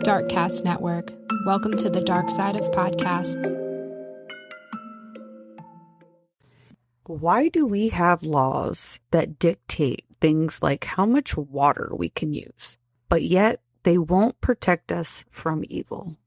Darkcast Network. Welcome to the dark side of podcasts. Why do we have laws that dictate things like how much water we can use, but yet they won't protect us from evil?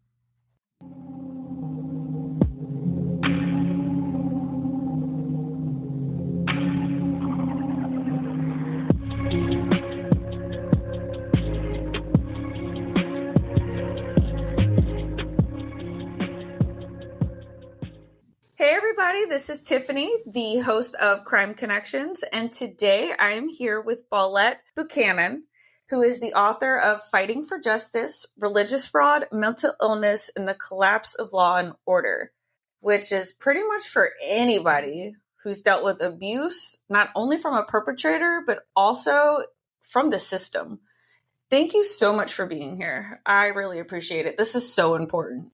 Hey everybody, this is Tiffany, the host of Crime Connections, and today I am here with Paulette Buchanan, who is the author of Fighting for Justice, Religious Fraud, Mental Illness, and the Collapse of Law and Order, which is pretty much for anybody who's dealt with abuse, not only from a perpetrator, but also from the system. Thank you so much for being here. I really appreciate it. This is so important.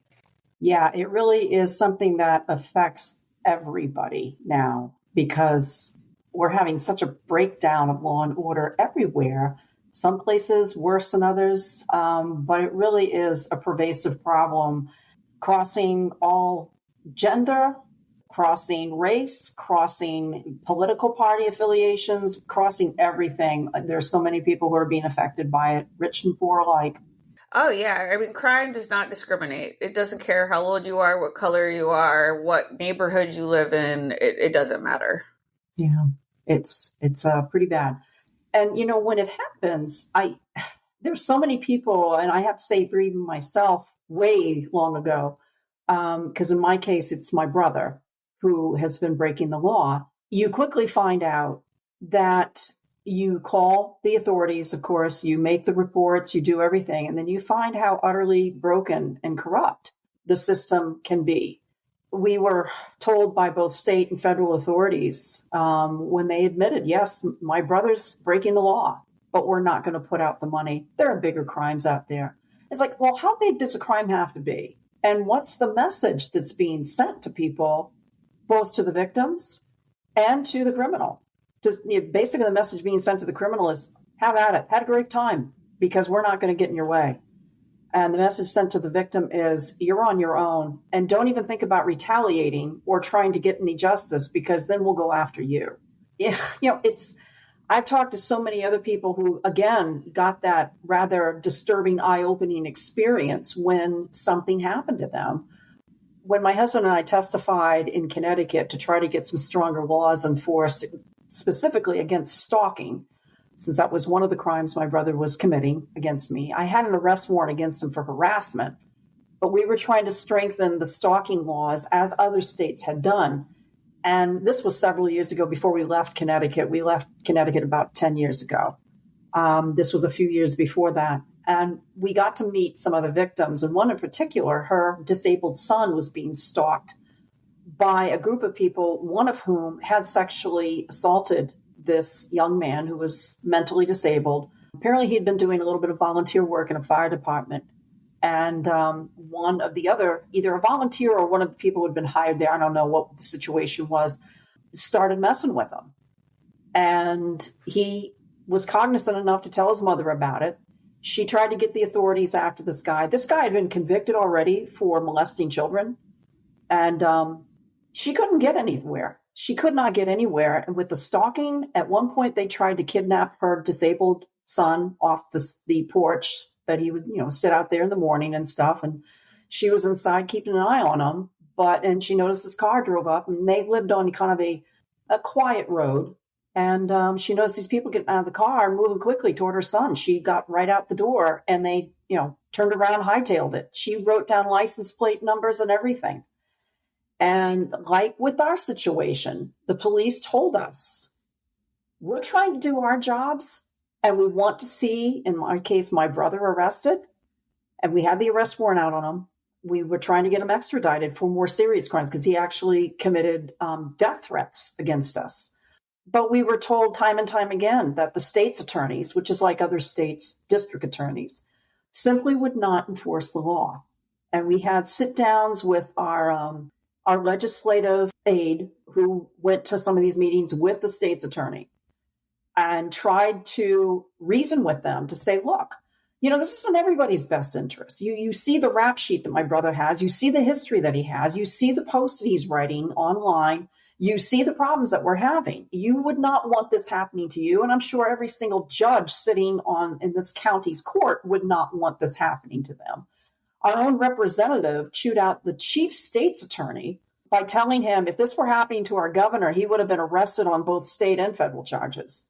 Yeah, it really is something that affects everybody now because we're having such a breakdown of law and order everywhere. Some places worse than others, but it really is a pervasive problem crossing all gender, crossing race, crossing political party affiliations, crossing everything. There's so many people who are being affected by it, rich and poor alike. Oh, yeah. I mean, crime does not discriminate. It doesn't care how old you are, what color you are, what neighborhood you live in. It doesn't matter. Yeah, it's pretty bad. And, you know, when it happens, there's so many people, and I have to say for even myself way long ago, because in my case, it's my brother who has been breaking the law. You quickly find out that you call the authorities, of course, you make the reports, you do everything, and then you find how utterly broken and corrupt the system can be. We were told by both state and federal authorities when they admitted, yes, my brother's breaking the law, but we're not going to put out the money. There are bigger crimes out there. It's like, well, how big does a crime have to be? And what's the message that's being sent to people, both to the victims and to the criminal? Basically, the message being sent to the criminal is, have at it, had a great time, because we're not going to get in your way. And the message sent to the victim is, you're on your own, and don't even think about retaliating or trying to get any justice, because then we'll go after you. Yeah, I've talked to so many other people who, again, got that rather disturbing, eye-opening experience when something happened to them. When my husband and I testified in Connecticut to try to get some stronger laws enforced, specifically against stalking, since that was one of the crimes my brother was committing against me. I had an arrest warrant against him for harassment, but we were trying to strengthen the stalking laws as other states had done. And this was several years ago before we left Connecticut. We left Connecticut about 10 years ago. This was a few years before that. And we got to meet some other victims. And one in particular, her disabled son was being stalked by a group of people, one of whom had sexually assaulted this young man who was mentally disabled. Apparently, he'd been doing a little bit of volunteer work in a fire department. And one of the other, either a volunteer or one of the people who had been hired there, I don't know what the situation was, started messing with him. And he was cognizant enough to tell his mother about it. She tried to get the authorities after this guy. This guy had been convicted already for molesting children. And she couldn't get anywhere. She could not get anywhere. And with the stalking, at one point they tried to kidnap her disabled son off the porch that he would, sit out there in the morning and stuff. And she was inside keeping an eye on him. And she noticed his car drove up, and they lived on kind of a quiet road. And she noticed these people getting out of the car and moving quickly toward her son. She got right out the door, and they, turned around, hightailed it. She wrote down license plate numbers and everything. And like with our situation, the police told us, we're trying to do our jobs, and we want to see, in my case, my brother arrested. And we had the arrest warrant out on him. We were trying to get him extradited for more serious crimes because he actually committed death threats against us. But we were told time and time again that the state's attorneys, which is like other states' district attorneys, simply would not enforce the law. And we had sit-downs with our legislative aide who went to some of these meetings with the state's attorney and tried to reason with them to say, look, This is in everybody's best interest. You see the rap sheet that my brother has. You see the history that he has. You see the posts that he's writing online. You see the problems that we're having. You would not want this happening to you. And I'm sure every single judge sitting in this county's court would not want this happening to them. Our own representative chewed out the chief state's attorney by telling him if this were happening to our governor, he would have been arrested on both state and federal charges.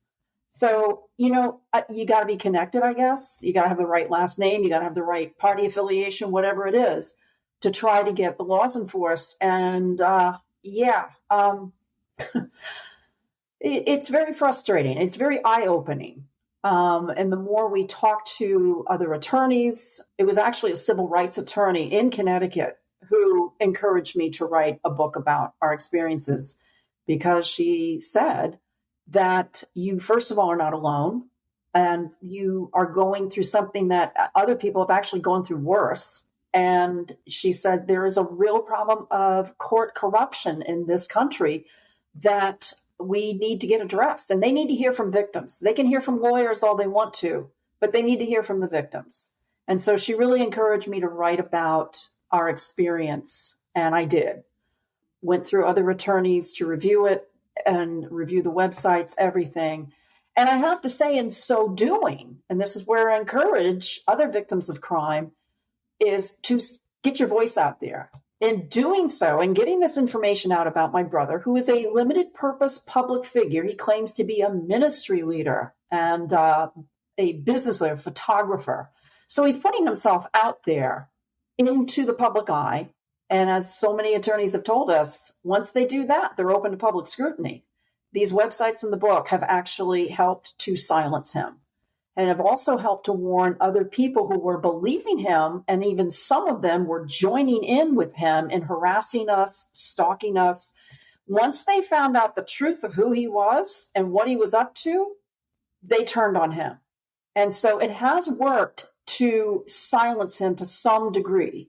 So, you got to be connected, I guess. You got to have the right last name. You got to have the right party affiliation, whatever it is, to try to get the laws enforced. And it's very frustrating. It's very eye-opening. And the more we talk to other attorneys, it was actually a civil rights attorney in Connecticut who encouraged me to write a book about our experiences, because she said that you, first of all, are not alone, and you are going through something that other people have actually gone through worse. And she said there is a real problem of court corruption in this country that we need to get addressed. And they need to hear from victims. They can hear from lawyers all they want to, but they need to hear from the victims. And so she really encouraged me to write about our experience. And I did. Went through other attorneys to review it and review the websites, everything. And I have to say, in so doing, and this is where I encourage other victims of crime, is to get your voice out there. In doing so and getting this information out about my brother, who is a limited purpose public figure, he claims to be a ministry leader and a business leader, photographer. So he's putting himself out there into the public eye. And as so many attorneys have told us, once they do that, they're open to public scrutiny. These websites in the book have actually helped to silence him, and have also helped to warn other people who were believing him, and even some of them were joining in with him in harassing us, stalking us. Once they found out the truth of who he was and what he was up to, they turned on him. And so it has worked to silence him to some degree.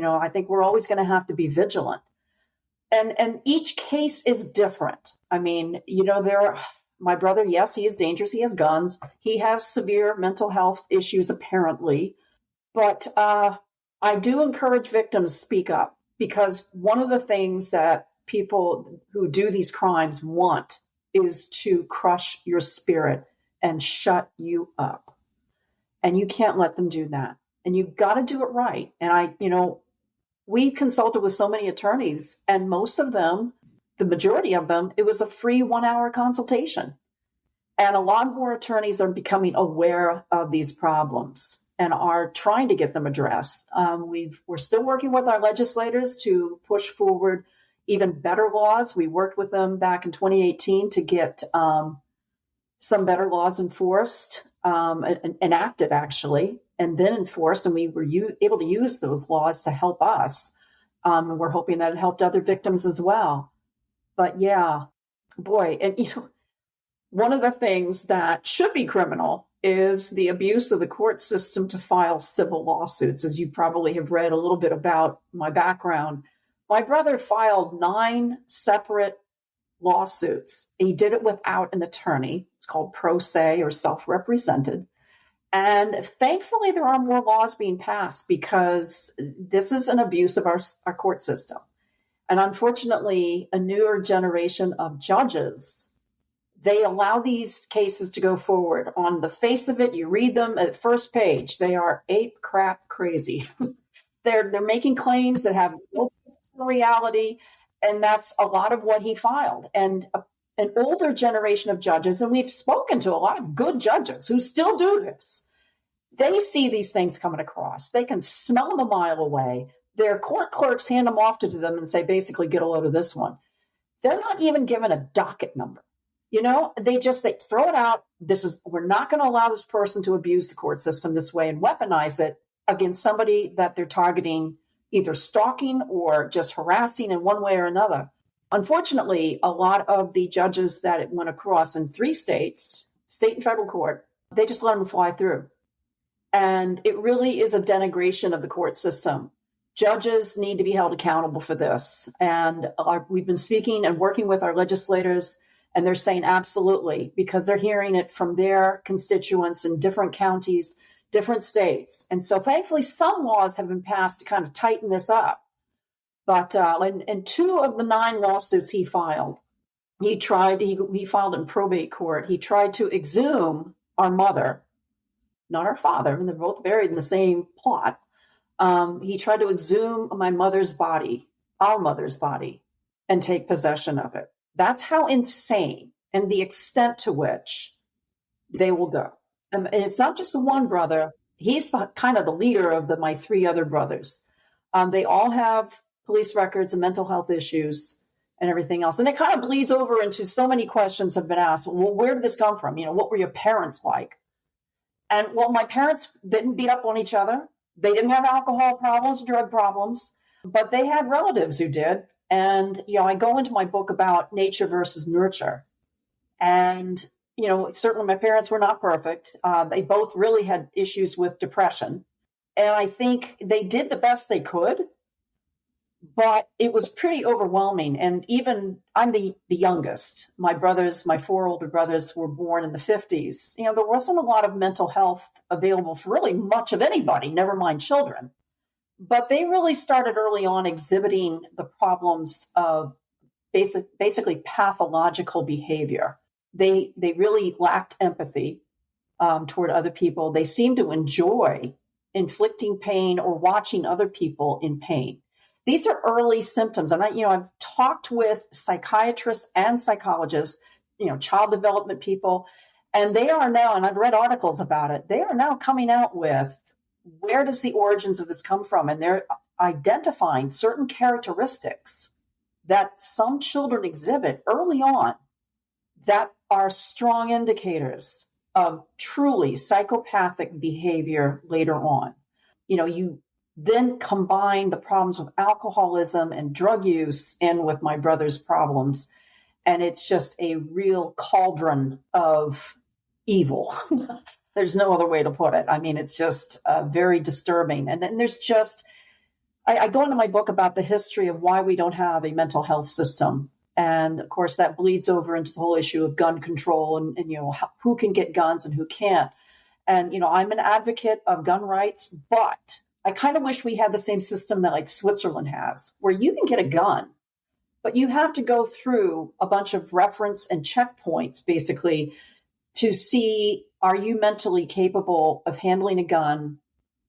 I think we're always going to have to be vigilant. And each case is different. I mean, my brother, yes, he is dangerous. He has guns. He has severe mental health issues, apparently. But I do encourage victims to speak up, because one of the things that people who do these crimes want is to crush your spirit and shut you up. And you can't let them do that. And you've got to do it right. And we consulted with so many attorneys, and most of them, the majority of them, it was a free 1-hour consultation. And a lot more attorneys are becoming aware of these problems and are trying to get them addressed. We're still working with our legislators to push forward even better laws. We worked with them back in 2018 to get some better laws enforced, enacted actually, and then enforced. And we were able to use those laws to help us. And we're hoping that it helped other victims as well. But yeah, boy, and one of the things that should be criminal is the abuse of the court system to file civil lawsuits. As you probably have read a little bit about my background, my brother filed 9 separate lawsuits. He did it without an attorney. It's called pro se or self-represented. And thankfully, there are more laws being passed, because this is an abuse of our court system. And unfortunately, a newer generation of judges, they allow these cases to go forward. On the face of it, you read them at first page, they are ape crap crazy. They're making claims that have no basis in reality. And that's a lot of what he filed. And an older generation of judges, and we've spoken to a lot of good judges who still do this, they see these things coming across. They can smell them a mile away. Their court clerks hand them off to them and say, basically, get a load of this one. They're not even given a docket number. They just say, throw it out. We're not going to allow this person to abuse the court system this way and weaponize it against somebody that they're targeting, either stalking or just harassing in one way or another. Unfortunately, a lot of the judges that it went across in 3 states, state and federal court, they just let them fly through. And it really is a denigration of the court system. Judges need to be held accountable for this. And we've been speaking and working with our legislators, and they're saying absolutely, because they're hearing it from their constituents in different counties. different states. And so thankfully some laws have been passed to kind of tighten this up. But in 2 of the 9 lawsuits he filed, he filed in probate court. He tried to exhume our mother, not our father, and they're both buried in the same plot. He tried to exhume my mother's body, our mother's body, and take possession of it. That's how insane and the extent to which they will go. And it's not just the one brother. He's kind of the leader of my 3 other brothers. They all have police records and mental health issues and everything else. And it kind of bleeds over into so many questions have been asked. Well, where did this come from? What were your parents like? And well, my parents didn't beat up on each other. They didn't have alcohol problems, drug problems, but they had relatives who did. And, I go into my book about nature versus nurture. And, certainly my parents were not perfect. They both really had issues with depression. And I think they did the best they could, but it was pretty overwhelming. And even I'm the youngest. My 4 older brothers were born in the 50s. There wasn't a lot of mental health available for really much of anybody, never mind children. But they really started early on exhibiting the problems of basically pathological behavior. They really lacked empathy toward other people. They seemed to enjoy inflicting pain or watching other people in pain. These are early symptoms. And I've talked with psychiatrists and psychologists, child development people, and they are now, and I've read articles about it, they are now coming out with where does the origins of this come from? And they're identifying certain characteristics that some children exhibit early on that are strong indicators of truly psychopathic behavior later on. You then combine the problems with alcoholism and drug use in with my brother's problems. And it's just a real cauldron of evil. There's no other way to put it. I mean, it's just very disturbing. And then there's just, I go into my book about the history of why we don't have a mental health system. And of course, that bleeds over into the whole issue of gun control and who can get guns and who can't. And, I'm an advocate of gun rights, but I kind of wish we had the same system that like Switzerland has, where you can get a gun, but you have to go through a bunch of reference and checkpoints, basically, to see, are you mentally capable of handling a gun,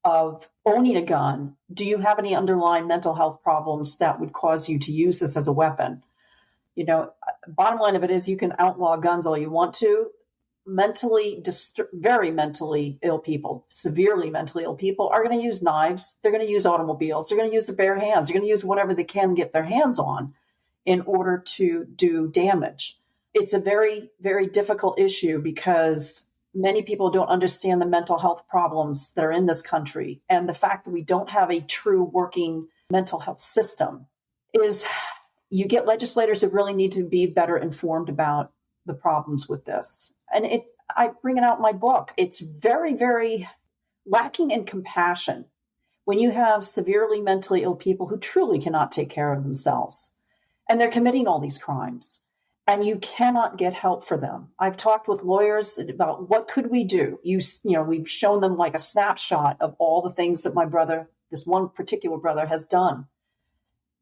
of owning a gun? Do you have any underlying mental health problems that would cause you to use this as a weapon? Bottom line of it is you can outlaw guns all you want to. Very mentally ill people, severely mentally ill people are going to use knives. They're going to use automobiles. They're going to use their bare hands. They're going to use whatever they can get their hands on in order to do damage. It's a very, very difficult issue because many people don't understand the mental health problems that are in this country. And the fact that we don't have a true working mental health system is, you get legislators who really need to be better informed about the problems with this. And I bring it out in my book. It's very, very lacking in compassion when you have severely mentally ill people who truly cannot take care of themselves. And they're committing all these crimes. And you cannot get help for them. I've talked with lawyers about what could we do. We've shown them like a snapshot of all the things that my brother, this one particular brother, has done.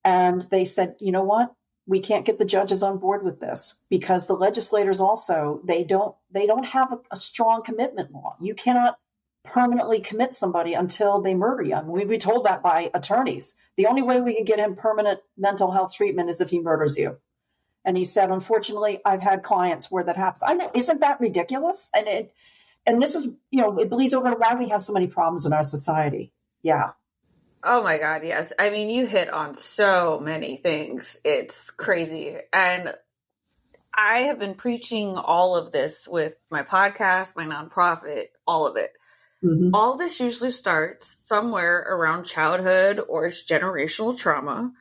And they said, you know what? We can't get the judges on board with this because the legislators also, they don't have a strong commitment law. You cannot permanently commit somebody until they murder you. I mean, we've been told that by attorneys. The only way we can get him permanent mental health treatment is if he murders you. And he said, unfortunately, I've had clients where that happens. I know, isn't that ridiculous? And this is, it bleeds over to why we have so many problems in our society. Yeah. Oh my God, yes. I mean, you hit on so many things. It's crazy. And I have been preaching all of this with my podcast, my nonprofit, all of it. Mm-hmm. All this usually starts somewhere around childhood or it's generational trauma.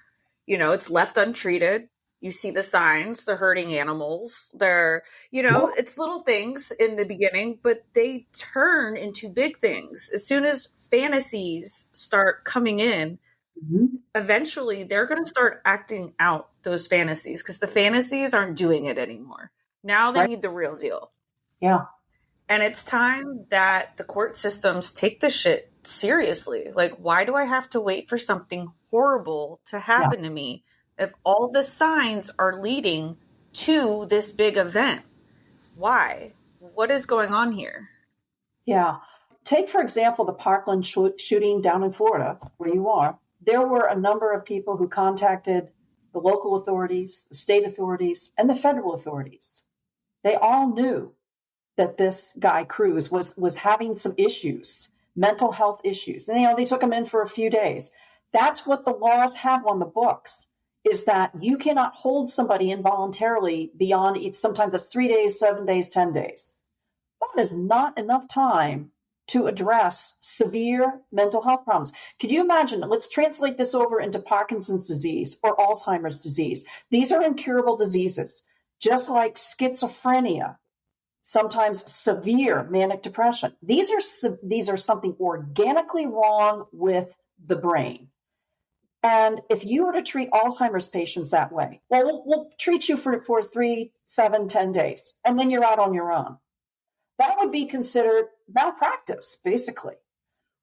It's left untreated. You see the signs, they're hurting animals. They're, it's little things in the beginning, but they turn into big things. As soon as fantasies start coming in, mm-hmm. eventually they're going to start acting out those fantasies because the fantasies aren't doing it anymore. Now they need the real deal. Yeah. And it's time that the court systems take this shit seriously. Like, why do I have to wait for something horrible to happen to me if all the signs are leading to this big event? Why? What is going on here? Yeah. Take, for example, the Parkland shooting down in Florida, where you are. There were a number of people who contacted the local authorities, the state authorities, and the federal authorities. They all knew that this guy, Cruz, was having some issues, mental health issues. And, they took him in for a few days. That's what the laws have on the books, is that you cannot hold somebody involuntarily beyond, sometimes it's 3 days, 7 days, 10 days. That is not enough time to address severe mental health problems. Could you imagine? Let's translate this over into Parkinson's disease or Alzheimer's disease. These are incurable diseases, just like schizophrenia, sometimes severe manic depression. These are something organically wrong with the brain. And if you were to treat Alzheimer's patients that way, well, we'll treat you for 3, 7, 10 days, and then you're out on your own. That would be considered malpractice, basically.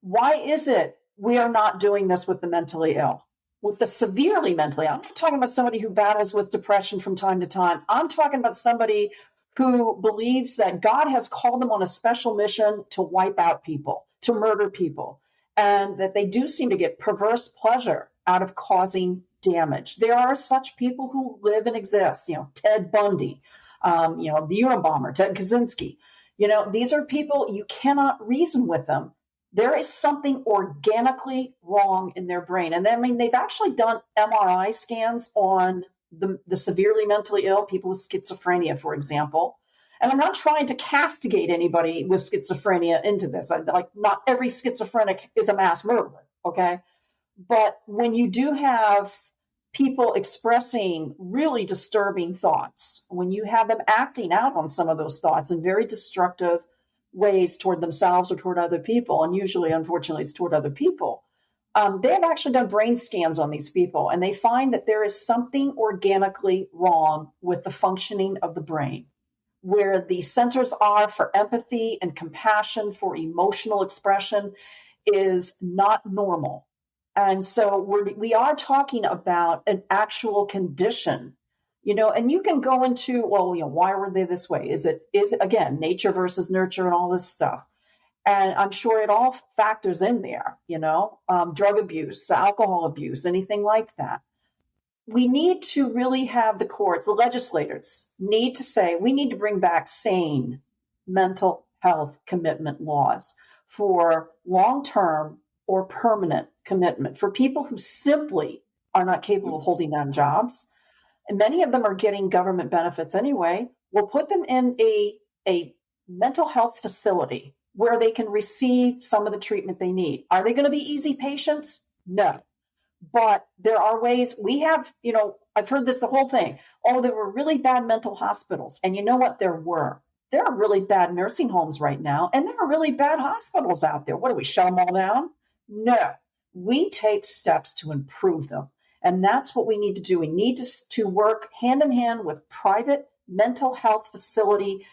Why is it we are not doing this with the mentally ill, with the severely mentally ill? I'm not talking about somebody who battles with depression from time to time. I'm talking about somebody who believes that God has called them on a special mission to wipe out people, to murder people, and that they do seem to get perverse pleasure out of causing damage. There are such people who live and exist, Ted Bundy, the Unabomber, Ted Kaczynski. These are people, you cannot reason with them. There is something organically wrong in their brain. And they've actually done MRI scans on the severely mentally ill, people with schizophrenia, for example. And I'm not trying to castigate anybody with schizophrenia into this. Not every schizophrenic is a mass murderer, okay? But when you do have people expressing really disturbing thoughts, when you have them acting out on some of those thoughts in very destructive ways toward themselves or toward other people, and usually, unfortunately, it's toward other people, they have actually done brain scans on these people, and they find that there is something organically wrong with the functioning of the brain, where the centers are for empathy and compassion, for emotional expression, is not normal. And so we are talking about an actual condition, and you can go into, why were they this way? Is it again, nature versus nurture and all this stuff? And I'm sure it all factors in there, drug abuse, alcohol abuse, anything like that. We need to really have the courts, the legislators need to say, we need to bring back sane mental health commitment laws for long-term or permanent commitment for people who simply are not capable of holding down jobs. And many of them are getting government benefits anyway. We'll put them in a mental health facility where they can receive some of the treatment they need. Are they going to be easy patients? No. But there are ways. We have, I've heard this the whole thing. Oh, there were really bad mental hospitals. And you know what? There were. There are really bad nursing homes right now. And there are really bad hospitals out there. What do we shut them all down? No. We take steps to improve them. And that's what we need to do. We need to work hand in hand with private mental health facility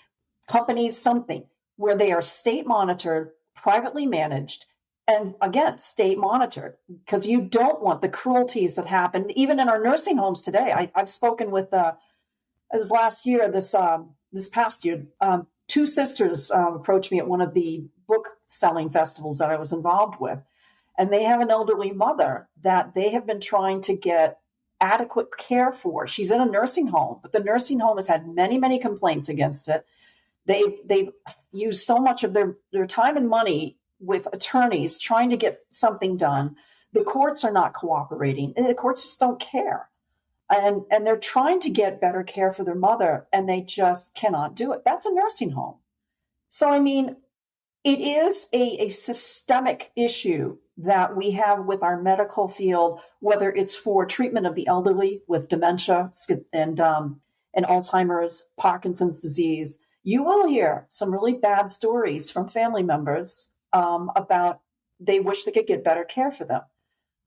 companies, something where they are state monitored, privately managed, and again, state monitored, because you don't want the cruelties that happen even in our nursing homes today. I've spoken with, it was last year, this past year, two sisters approached me at one of the book selling festivals that I was involved with. And they have an elderly mother that they have been trying to get adequate care for. She's in a nursing home, but the nursing home has had many, many complaints against it. They've used so much of their time and money with attorneys trying to get something done. The courts are not cooperating, and the courts just don't care. And they're trying to get better care for their mother, and they just cannot do it. That's a nursing home. So, it is a systemic issue that we have with our medical field, whether it's for treatment of the elderly with dementia and Alzheimer's, Parkinson's disease. You will hear some really bad stories from family members about they wish they could get better care for them.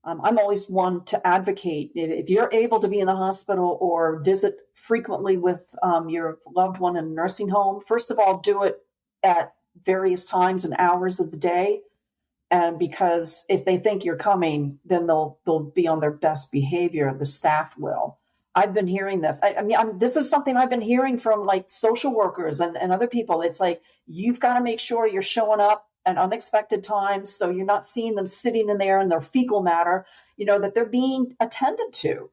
I'm always one to advocate. If you're able to be in the hospital or visit frequently with your loved one in a nursing home, first of all, do it at various times and hours of the day. And because if they think you're coming, then they'll be on their best behavior. The staff will. I've been hearing this. This is something I've been hearing from like social workers and other people. It's like, you've got to make sure you're showing up at unexpected times. So you're not seeing them sitting in there in their fecal matter, that they're being attended to,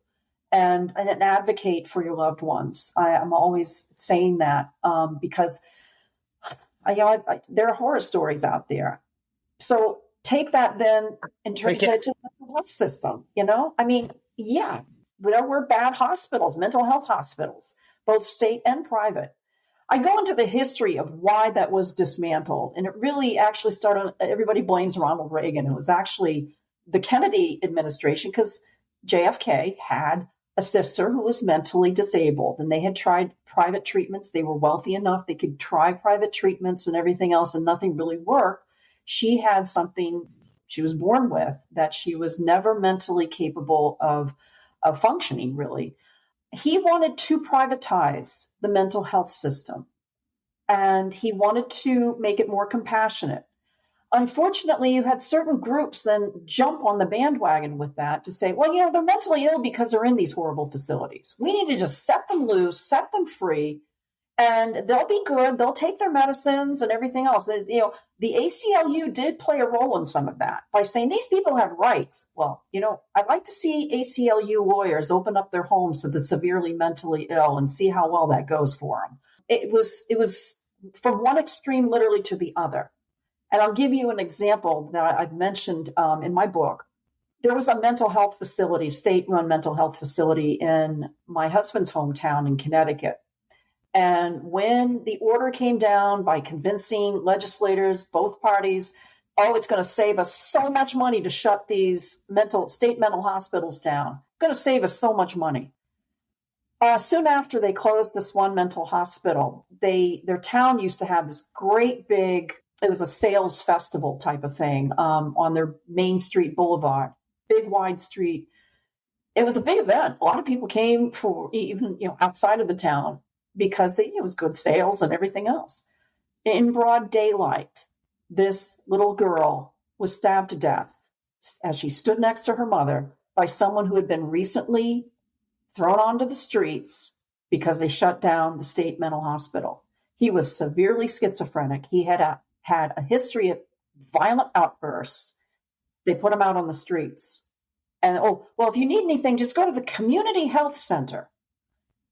and advocate for your loved ones. I'm always saying that because there are horror stories out there. So take that then and turn it to the mental health system. There were bad hospitals, mental health hospitals, both state and private. I go into the history of why that was dismantled. And it really actually started, everybody blames Ronald Reagan. It was actually the Kennedy administration, because JFK had a sister who was mentally disabled, and they had tried private treatments. They were wealthy enough. They could try private treatments and everything else, and nothing really worked. She had something she was born with, that she was never mentally capable of functioning, really. He wanted to privatize the mental health system, and he wanted to make it more compassionate. Unfortunately, you had certain groups then jump on the bandwagon with that to say, well, they're mentally ill because they're in these horrible facilities. We need to just set them loose, set them free, and they'll be good. They'll take their medicines and everything else. The ACLU did play a role in some of that by saying these people have rights. Well, I'd like to see ACLU lawyers open up their homes to the severely mentally ill and see how well that goes for them. It was from one extreme literally to the other. And I'll give you an example that I've mentioned in my book. There was a mental health facility, state-run mental health facility in my husband's hometown in Connecticut. And when the order came down by convincing legislators, both parties, it's going to save us so much money to shut these state mental hospitals down. It's going to save us so much money. Soon after they closed this one mental hospital, their town used to have this great big, it was a sales festival type of thing on their Main Street Boulevard, big wide street. It was a big event. A lot of people came for even, outside of the town, because it was good sales and everything else. In broad daylight, this little girl was stabbed to death as she stood next to her mother by someone who had been recently thrown onto the streets because they shut down the state mental hospital. He was severely schizophrenic. He had a history of violent outbursts. They put him out on the streets. And, if you need anything, just go to the community health center.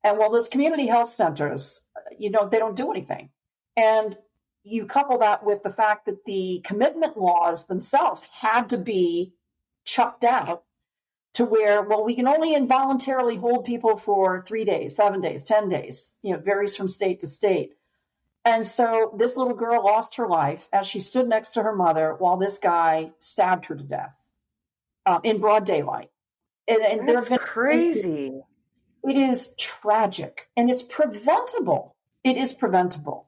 And those community health centers, they don't do anything. And you couple that with the fact that the commitment laws themselves had to be chucked out to where, we can only involuntarily hold people for 3 days, 7 days, 10 days. It varies from state to state. And so this little girl lost her life as she stood next to her mother while this guy stabbed her to death in broad daylight. And that's crazy. It is tragic, and it's preventable. It is preventable.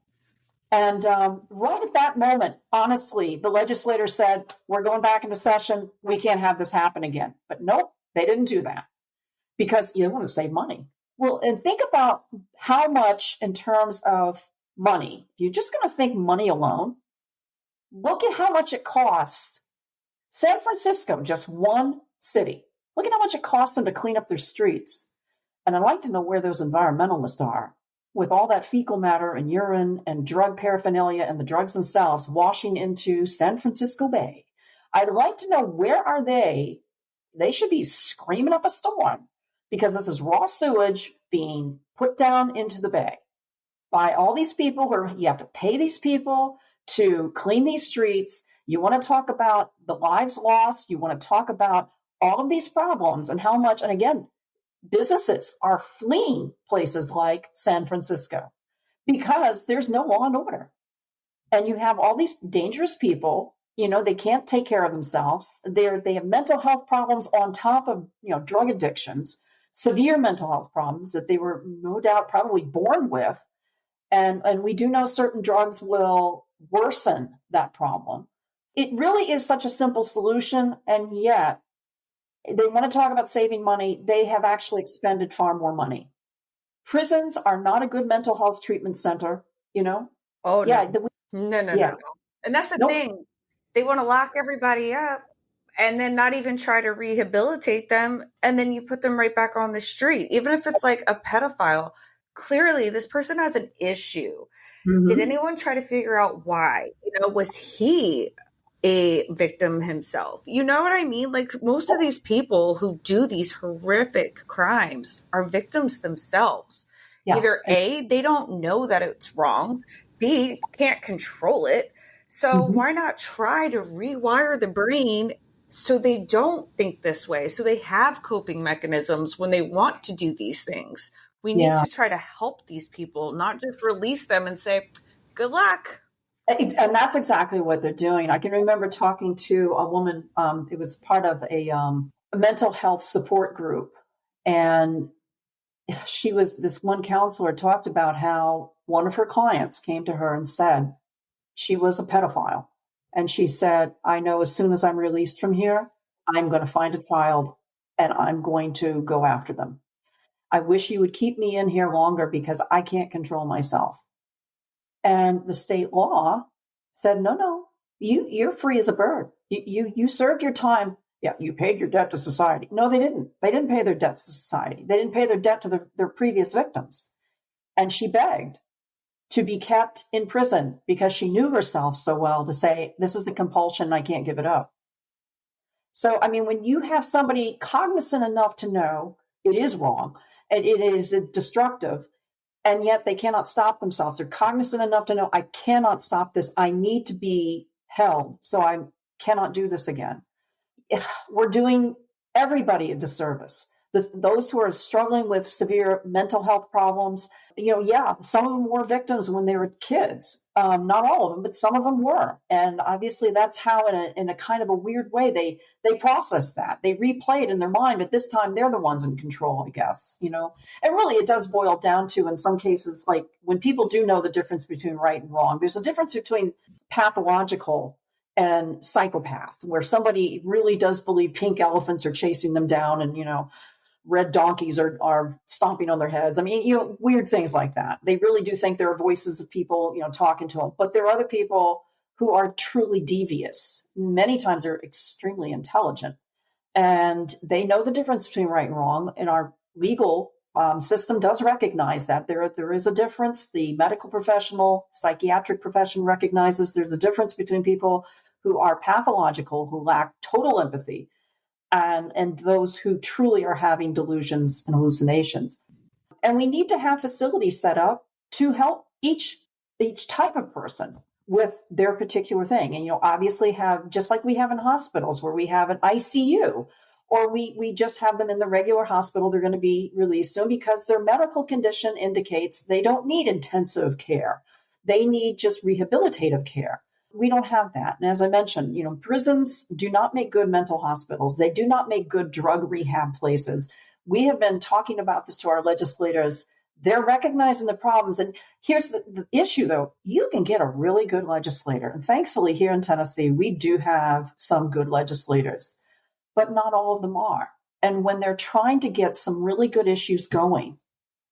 And right at that moment, honestly, the legislator said, we're going back into session. We can't have this happen again. But nope, they didn't do that because you want to save money. Well, and think about how much in terms of money. If you're just going to think money alone, look at how much it costs. San Francisco, just one city. Look at how much it costs them to clean up their streets. And I'd like to know where those environmentalists are with all that fecal matter and urine and drug paraphernalia and the drugs themselves washing into San Francisco Bay. I'd like to know, where are they? They should be screaming up a storm because this is raw sewage being put down into the bay by all these people you have to pay these people to clean these streets. You want to talk about the lives lost. You want to talk about all of these problems and how much, and again, businesses are fleeing places like San Francisco because there's no law and order. And you have all these dangerous people, they can't take care of themselves. They have mental health problems on top of, drug addictions, severe mental health problems that they were no doubt probably born with. And we do know certain drugs will worsen that problem. It really is such a simple solution. And yet, they want to talk about saving money. They have actually expended far more money. Prisons are not a good mental health treatment center, Oh, yeah, no. No, no, no, Yeah. no. And that's the Nope. thing. They want to lock everybody up and then not even try to rehabilitate them. And then you put them right back on the street. Even if it's like a pedophile, clearly this person has an issue. Did Mm-hmm. anyone try to figure out why? Was he a victim himself? You know what I mean? Like most of these people who do these horrific crimes are victims themselves. Yes. Either A, they don't know that it's wrong, B, can't control it. So Mhm. why not try to rewire the brain so they don't think this way? So they have coping mechanisms when they want to do these things. We need Yeah. to try to help these people, not just release them and say, good luck. And that's exactly what they're doing. I can remember talking to a woman, it was part of a mental health support group. And this one counselor talked about how one of her clients came to her and said she was a pedophile. And she said, I know as soon as I'm released from here, I'm going to find a child and I'm going to go after them. I wish you would keep me in here longer because I can't control myself. And the state law said, no, you're free as a bird. You served your time. Yeah, you paid your debt to society. No, they didn't. They didn't pay their debt to society. They didn't pay their debt to their previous victims. And she begged to be kept in prison because she knew herself so well to say, this is a compulsion. I can't give it up. So, I mean, when you have somebody cognizant enough to know it is wrong and it is destructive, and yet they cannot stop themselves. They're cognizant enough to know, I cannot stop this. I need to be held, so I cannot do this again. We're doing everybody a disservice. Those who are struggling with severe mental health problems, some of them were victims when they were kids. Not all of them, but some of them were. And obviously that's how in a kind of a weird way, they process that. They replay it in their mind, but this time they're the ones in control, I guess, And really it does boil down to, in some cases, like when people do know the difference between right and wrong, there's a difference between pathological and psychopath, where somebody really does believe pink elephants are chasing them down and, red donkeys are stomping on their heads. I mean, weird things like that. They really do think there are voices of people, talking to them. But there are other people who are truly devious. Many times they're extremely intelligent. And they know the difference between right and wrong. And our legal system does recognize that. There is a difference. The medical professional, psychiatric profession recognizes there's a difference between people who are pathological, who lack total empathy, and those who truly are having delusions and hallucinations. And we need to have facilities set up to help each type of person with their particular thing. And, obviously have, just like we have in hospitals where we have an ICU, or we just have them in the regular hospital, they're going to be released soon because their medical condition indicates they don't need intensive care. They need just rehabilitative care. We don't have that. And as I mentioned, prisons do not make good mental hospitals. They do not make good drug rehab places. We have been talking about this to our legislators. They're recognizing the problems. And here's the issue, though. You can get a really good legislator. And thankfully, here in Tennessee, we do have some good legislators, but not all of them are. And when they're trying to get some really good issues going,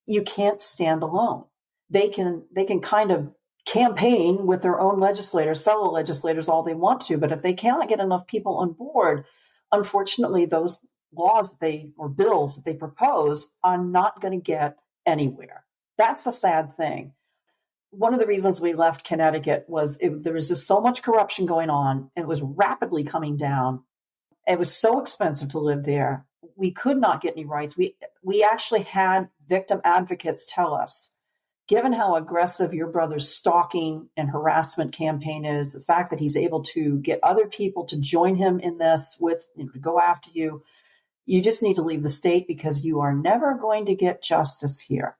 you can't stand alone. They can kind of campaign with their own fellow legislators, all they want to. But if they cannot get enough people on board, unfortunately, those laws or bills that they propose are not going to get anywhere. That's a sad thing. One of the reasons we left Connecticut was there was just so much corruption going on. And it was rapidly coming down. It was so expensive to live there. We could not get any rights. We actually had victim advocates tell us, given how aggressive your brother's stalking and harassment campaign is, the fact that he's able to get other people to join him in this to go after you, you just need to leave the state because you are never going to get justice here.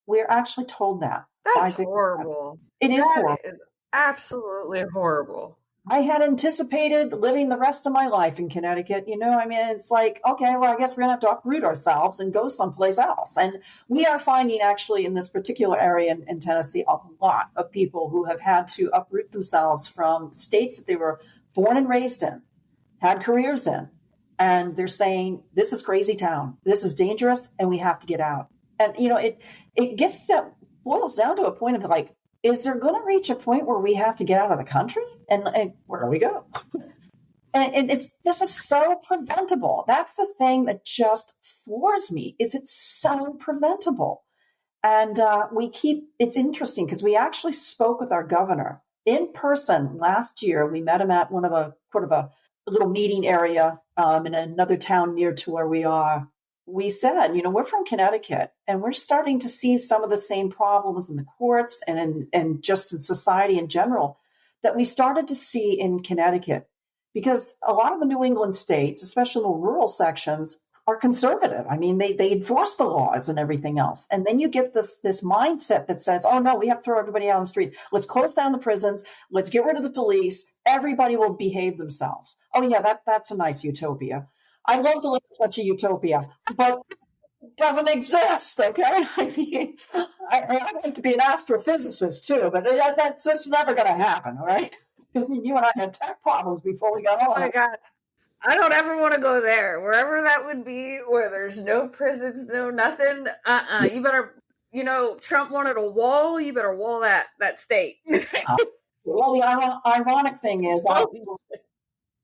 We're actually told that. That's horrible. It is horrible. It is absolutely horrible. I had anticipated living the rest of my life in Connecticut. It's like, okay, well, I guess we're going to have to uproot ourselves and go someplace else. And we are finding actually in this particular area in Tennessee, a lot of people who have had to uproot themselves from states that they were born and raised in, had careers in. And they're saying, this is crazy town. This is dangerous and we have to get out. And, it boils down to a point of like, is there going to reach a point where we have to get out of the country? And where do we go? and this is so preventable. That's the thing that just floors me, is it's so preventable. And it's interesting because we actually spoke with our governor in person last year. We met him at one of a little meeting area in another town near to where we are. We said, we're from Connecticut, and we're starting to see some of the same problems in the courts and just in society in general that we started to see in Connecticut, because a lot of the New England states, especially the rural sections, are conservative. I mean, they enforce the laws and everything else. And then you get this mindset that says, oh, no, we have to throw everybody out on the streets. Let's close down the prisons. Let's get rid of the police. Everybody will behave themselves. Oh, yeah, that's a nice utopia. I love to live in such a utopia, but it doesn't exist, okay? I mean, I like to be an astrophysicist, too, but that's never going to happen, all right? I mean, you and I had tech problems before we got on. Oh, my God. I don't ever want to go there. Wherever that would be, where there's no prisons, no nothing. You better, Trump wanted a wall. You better wall that state. Well, the ironic thing is,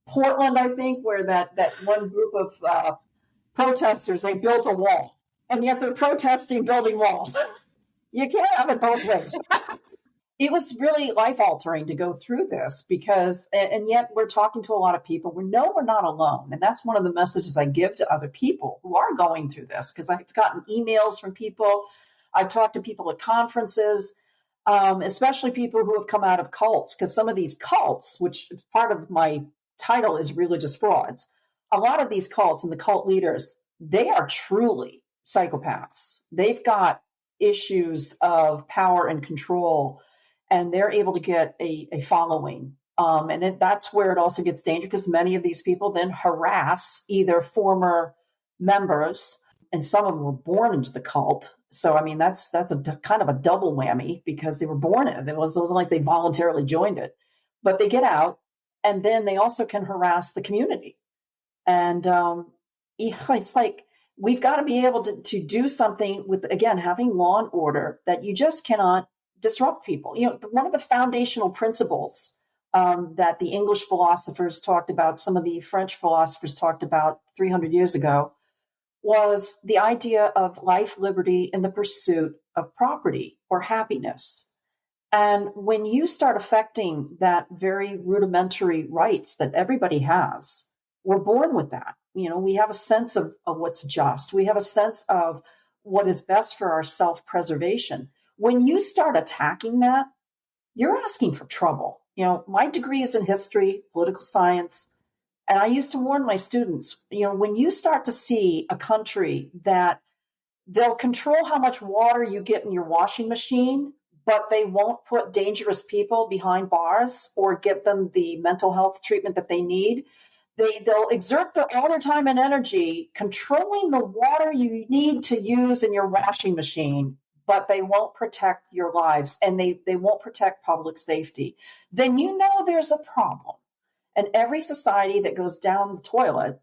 Portland, I think, where that one group of protesters, they built a wall, and yet they're protesting building walls. You can't have it both ways. It was really life-altering to go through this because, and yet we're talking to a lot of people. We know we're not alone. And that's one of the messages I give to other people who are going through this, because I've gotten emails from people. I've talked to people at conferences, especially people who have come out of cults, because some of these cults, which is part of my title is religious frauds, a lot of these cults and the cult leaders, they are truly psychopaths. They've got issues of power and control, and they're able to get a following. That's where it also gets dangerous, because many of these people then harass either former members, and some of them were born into the cult. So, I mean, that's kind of a double whammy, because they were born in it. It wasn't like they voluntarily joined it, but they get out, and then they also can harass the community. And it's like, we've got to be able to do something with, again, having law and order, that you just cannot disrupt people. One of the foundational principles that the English philosophers talked about, some of the French philosophers talked about 300 years ago, was the idea of life, liberty, and the pursuit of property or happiness. And when you start affecting that very rudimentary rights that everybody has, we're born with that. We have a sense of what's just. We have a sense of what is best for our self-preservation. When you start attacking that, you're asking for trouble. My degree is in history, political science, and I used to warn my students, when you start to see a country that they'll control how much water you get in your washing machine, but they won't put dangerous people behind bars or get them the mental health treatment that they need. They'll exert all their time and energy controlling the water you need to use in your washing machine, but they won't protect your lives, and they won't protect public safety. Then there's a problem. And every society that goes down the toilet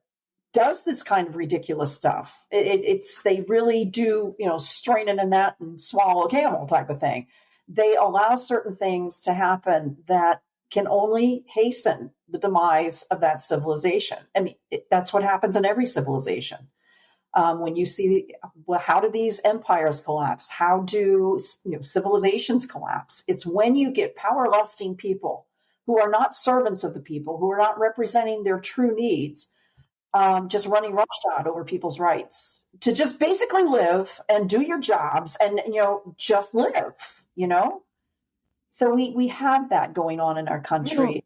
does this kind of ridiculous stuff. They really do, strain in a net and swallow a camel type of thing. They allow certain things to happen that can only hasten the demise of that civilization. I mean, that's what happens in every civilization. When you see, how do these empires collapse? How do civilizations collapse? It's when you get power-lusting people who are not servants of the people, who are not representing their true needs, just running roughshod over people's rights to just basically live and do your jobs and, just live, So we have that going on in our country.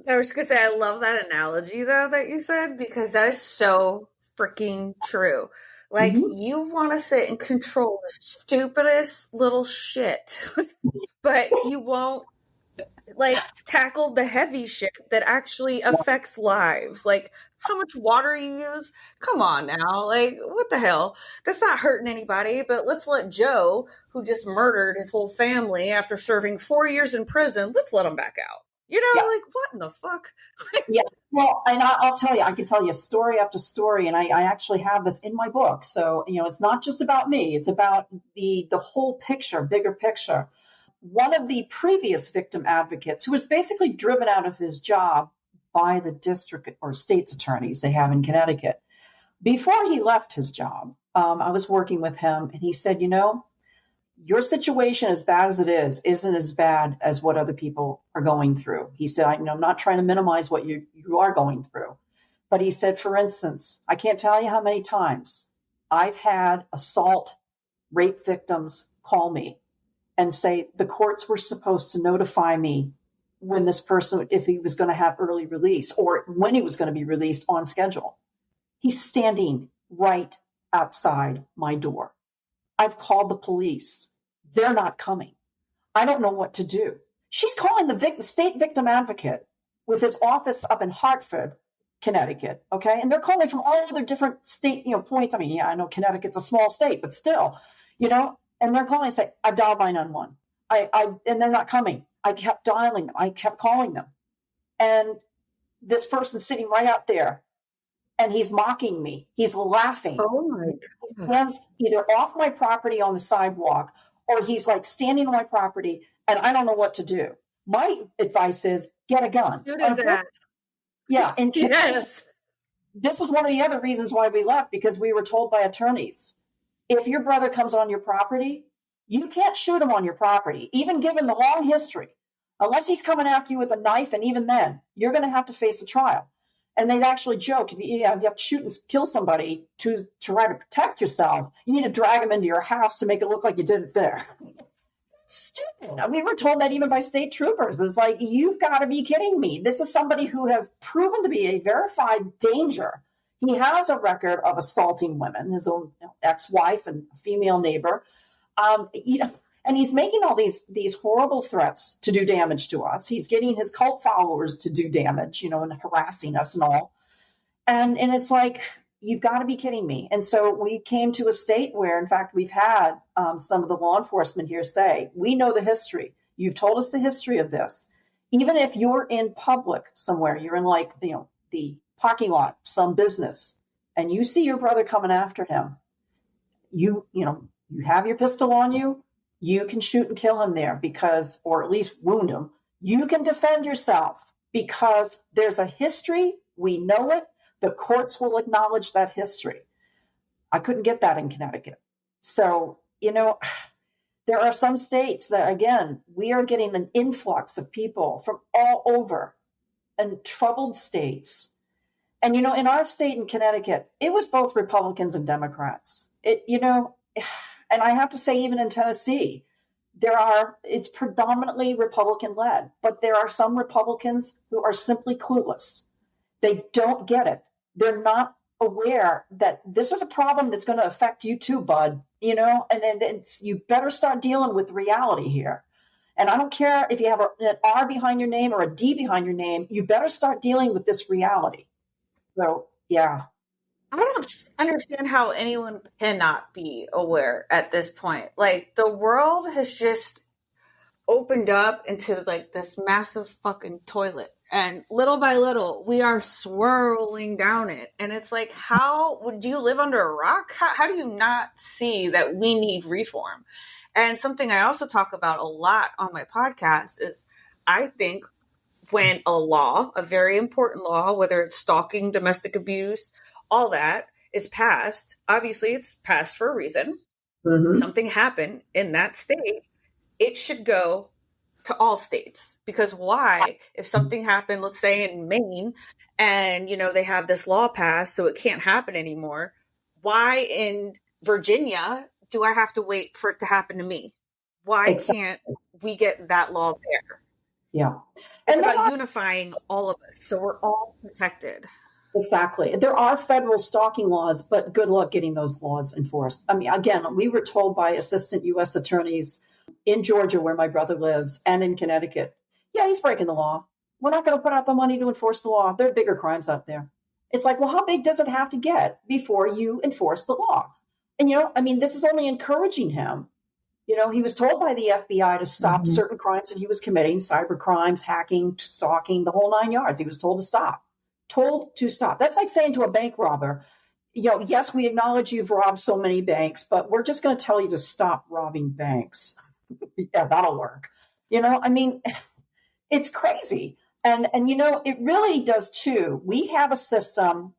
I was going to say, I love that analogy, though, that you said, because that is so freaking true. Like, you want to sit and control the stupidest little shit, but you won't, tackle the heavy shit that actually affects lives. Like, how much water you use? Come on now. What the hell? That's not hurting anybody, but let's let Joe, who just murdered his whole family after serving 4 years in prison, let's let him back out. What in the fuck? Yeah. Well, and I'll tell you, I can tell you story after story, and I actually have this in my book. So, it's not just about me. It's about the whole picture, bigger picture. one of the previous victim advocates, who was basically driven out of his job by the district or state's attorneys they have in Connecticut. Before he left his job, I was working with him, and he said, your situation, as bad as it is, isn't as bad as what other people are going through. He said, I'm not trying to minimize what you are going through. But he said, for instance, I can't tell you how many times I've had assault, rape victims call me and say the courts were supposed to notify me when this person, if he was going to have early release or when he was going to be released on schedule. He's standing right outside my door. I've called the police. They're not coming. I don't know what to do. She's calling the state victim advocate with his office up in Hartford, Connecticut. Okay. And they're calling from all other different state, points. I mean, yeah, I know Connecticut's a small state, but still, and they're calling and say, I've dialed 911. And they're not coming. I kept dialing them. I kept calling them. And this person's sitting right out there. And he's mocking me. He's laughing. Oh my God. He stands either off my property on the sidewalk or he's like standing on my property and I don't know what to do. My advice is get a gun. Shoot his ass. Yeah. And yes. This is one of the other reasons why we left, because we were told by attorneys, if your brother comes on your property, you can't shoot him on your property, even given the long history, unless he's coming after you with a knife. And even then, you're going to have to face a trial. And they actually joke, if you have to shoot and kill somebody to try to protect yourself, you need to drag them into your house to make it look like you did it there. Stupid. We were told that even by state troopers. It's like, you've got to be kidding me. This is somebody who has proven to be a verified danger. He has a record of assaulting women, his own ex-wife and female neighbor. And he's making all these horrible threats to do damage to us. He's getting his cult followers to do damage, and harassing us and all. And it's like, you've got to be kidding me. And so we came to a state where, in fact, we've had some of the law enforcement here say, we know the history. You've told us the history of this. Even if you're in public somewhere, you're in the parking lot, some business, and you see your brother coming after him, you have your pistol on you. You can shoot and kill him there or at least wound him. You can defend yourself because there's a history. We know it. The courts will acknowledge that history. I couldn't get that in Connecticut. So, there are some states that, again, we are getting an influx of people from all over and troubled states. And, in our state in Connecticut, it was both Republicans and Democrats. And I have to say, even in Tennessee, it's predominantly Republican led, but there are some Republicans who are simply clueless. They don't get it. They're not aware that this is a problem that's going to affect you too, bud, and you better start dealing with reality here. And I don't care if you have an R behind your name or a D behind your name, you better start dealing with this reality. So, yeah. I don't understand how anyone cannot be aware at this point. Like, the world has just opened up into this massive fucking toilet. And little by little, we are swirling down it. And it's like, how would you live under a rock? How do you not see that we need reform? And something I also talk about a lot on my podcast is, I think when a very important law, whether it's stalking, domestic abuse, all that is passed. Obviously, it's passed for a reason. Mm-hmm. Something happened in that state. It should go to all states. Because why? If something happened, let's say in Maine, and they have this law passed, so it can't happen anymore. Why in Virginia do I have to wait for it to happen to me? Why can't we get that law there? Yeah, it's about unifying all of us, so we're all protected. Exactly. There are federal stalking laws, but good luck getting those laws enforced. I mean, again, we were told by assistant U.S. attorneys in Georgia, where my brother lives, and in Connecticut, yeah, he's breaking the law. We're not going to put out the money to enforce the law. There are bigger crimes out there. It's like, well, how big does it have to get before you enforce the law? And, this is only encouraging him. He was told by the FBI to stop certain crimes that he was committing, cyber crimes, hacking, stalking, the whole 9 yards. He was told to stop. That's like saying to a bank robber, yes, we acknowledge you've robbed so many banks, but we're just going to tell you to stop robbing banks. Yeah, that'll work. I mean, it's crazy. And it really does too. We have a system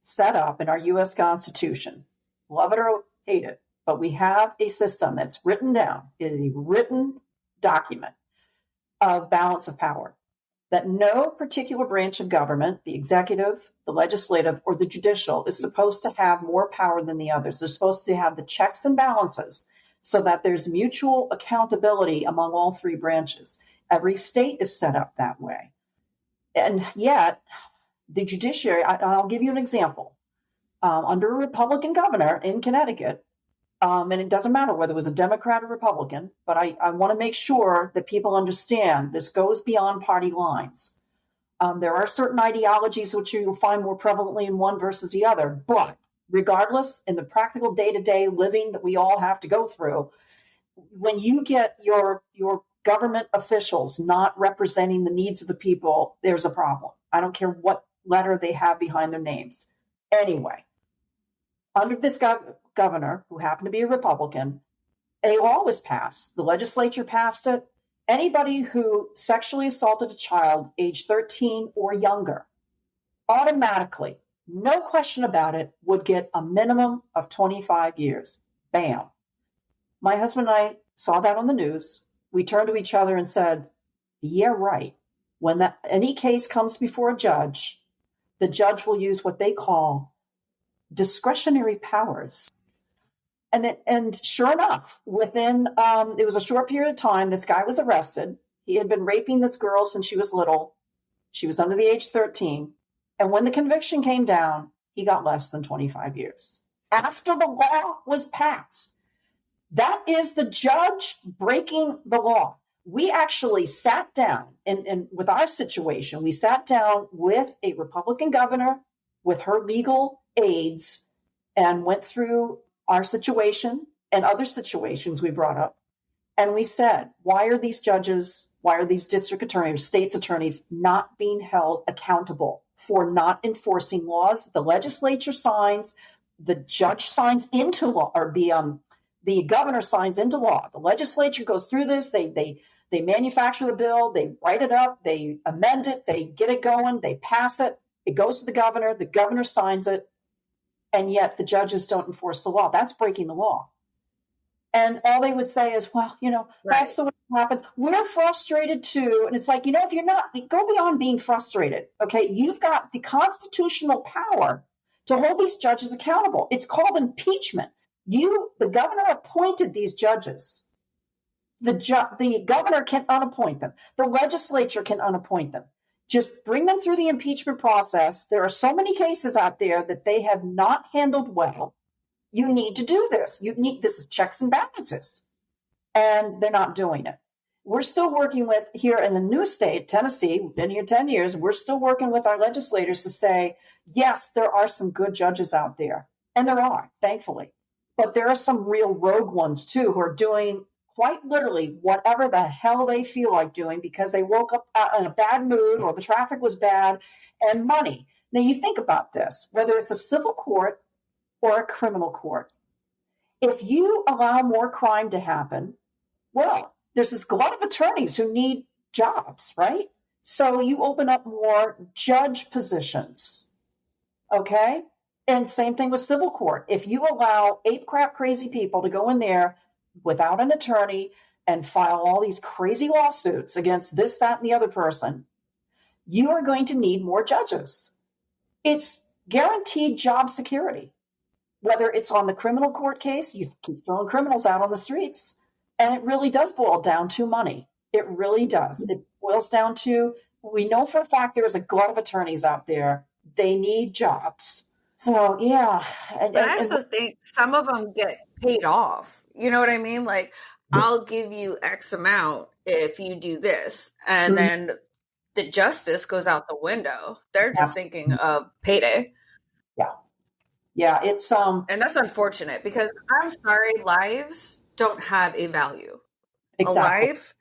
set up in our US Constitution. Love it or hate it, but we have a system that's written down. It is a written document of balance of power, that no particular branch of government, the executive, the legislative, or the judicial, is supposed to have more power than the others. They're supposed to have the checks and balances so that there's mutual accountability among all three branches. Every state is set up that way. And yet, the judiciary, I'll give you an example. Under a Republican governor in Connecticut, and it doesn't matter whether it was a Democrat or Republican, but I want to make sure that people understand this goes beyond party lines. There are certain ideologies which you will find more prevalently in one versus the other, but regardless, in the practical day-to-day living that we all have to go through, when you get your government officials not representing the needs of the people, there's a problem. I don't care what letter they have behind their names. Anyway, under this governor, who happened to be a Republican, a law was passed. The legislature passed it. Anybody who sexually assaulted a child age 13 or younger, automatically, no question about it, would get a minimum of 25 years. Bam. My husband and I saw that on the news. We turned to each other and said, yeah, right. When any case comes before a judge, the judge will use what they call discretionary powers. And sure enough, within it was a short period of time, this guy was arrested. He had been raping this girl since she was little. She was under the age 13. And when the conviction came down, he got less than 25 years. After the law was passed. That is the judge breaking the law. We actually sat down, and with our situation, we sat down with a Republican governor, with her legal aides, and went through our situation and other situations we brought up. And we said, why are these judges, why are these district attorneys, state's attorneys not being held accountable for not enforcing laws the legislature signs, the judge signs into law, or the governor signs into law. The legislature goes through this, they manufacture the bill, they write it up, they amend it, they get it going, they pass it, it goes to the governor signs it, and yet the judges don't enforce the law. That's breaking the law. And all they would say is, well, that's the way it happened. We're frustrated too. And it's like, if you're not, go beyond being frustrated. Okay. You've got the constitutional power to hold these judges accountable. It's called impeachment. The governor appointed these judges. The governor can unappoint them. The legislature can unappoint them. Just bring them through the impeachment process. There are so many cases out there that they have not handled well. You need to do this. This is checks and balances. And they're not doing it. We're still working with, here in the new state, Tennessee, we've been here 10 years, we're still working with our legislators to say, yes, there are some good judges out there. And there are, thankfully. But there are some real rogue ones, too, who are doing quite literally whatever the hell they feel like doing because they woke up in a bad mood or the traffic was bad, and money. Now, you think about this, whether it's a civil court or a criminal court. If you allow more crime to happen, well, there's this glut of attorneys who need jobs, right? So you open up more judge positions, okay? And same thing with civil court. If you allow ape crap crazy people to go in there without an attorney and file all these crazy lawsuits against this, that, and the other person, you are going to need more judges. It's guaranteed job security. Whether it's on the criminal court case, you keep throwing criminals out on the streets. And it really does boil down to money. It really does. It boils down to, we know for a fact there is a glut of attorneys out there. They need jobs. So, yeah. But I also think some of them get paid off. You know what I mean? Like, I'll give you X amount if you do this. And then the justice goes out the window. They're just thinking of payday. Yeah. Yeah, it's and that's unfortunate because I'm sorry, lives don't have a value. Exactly. A life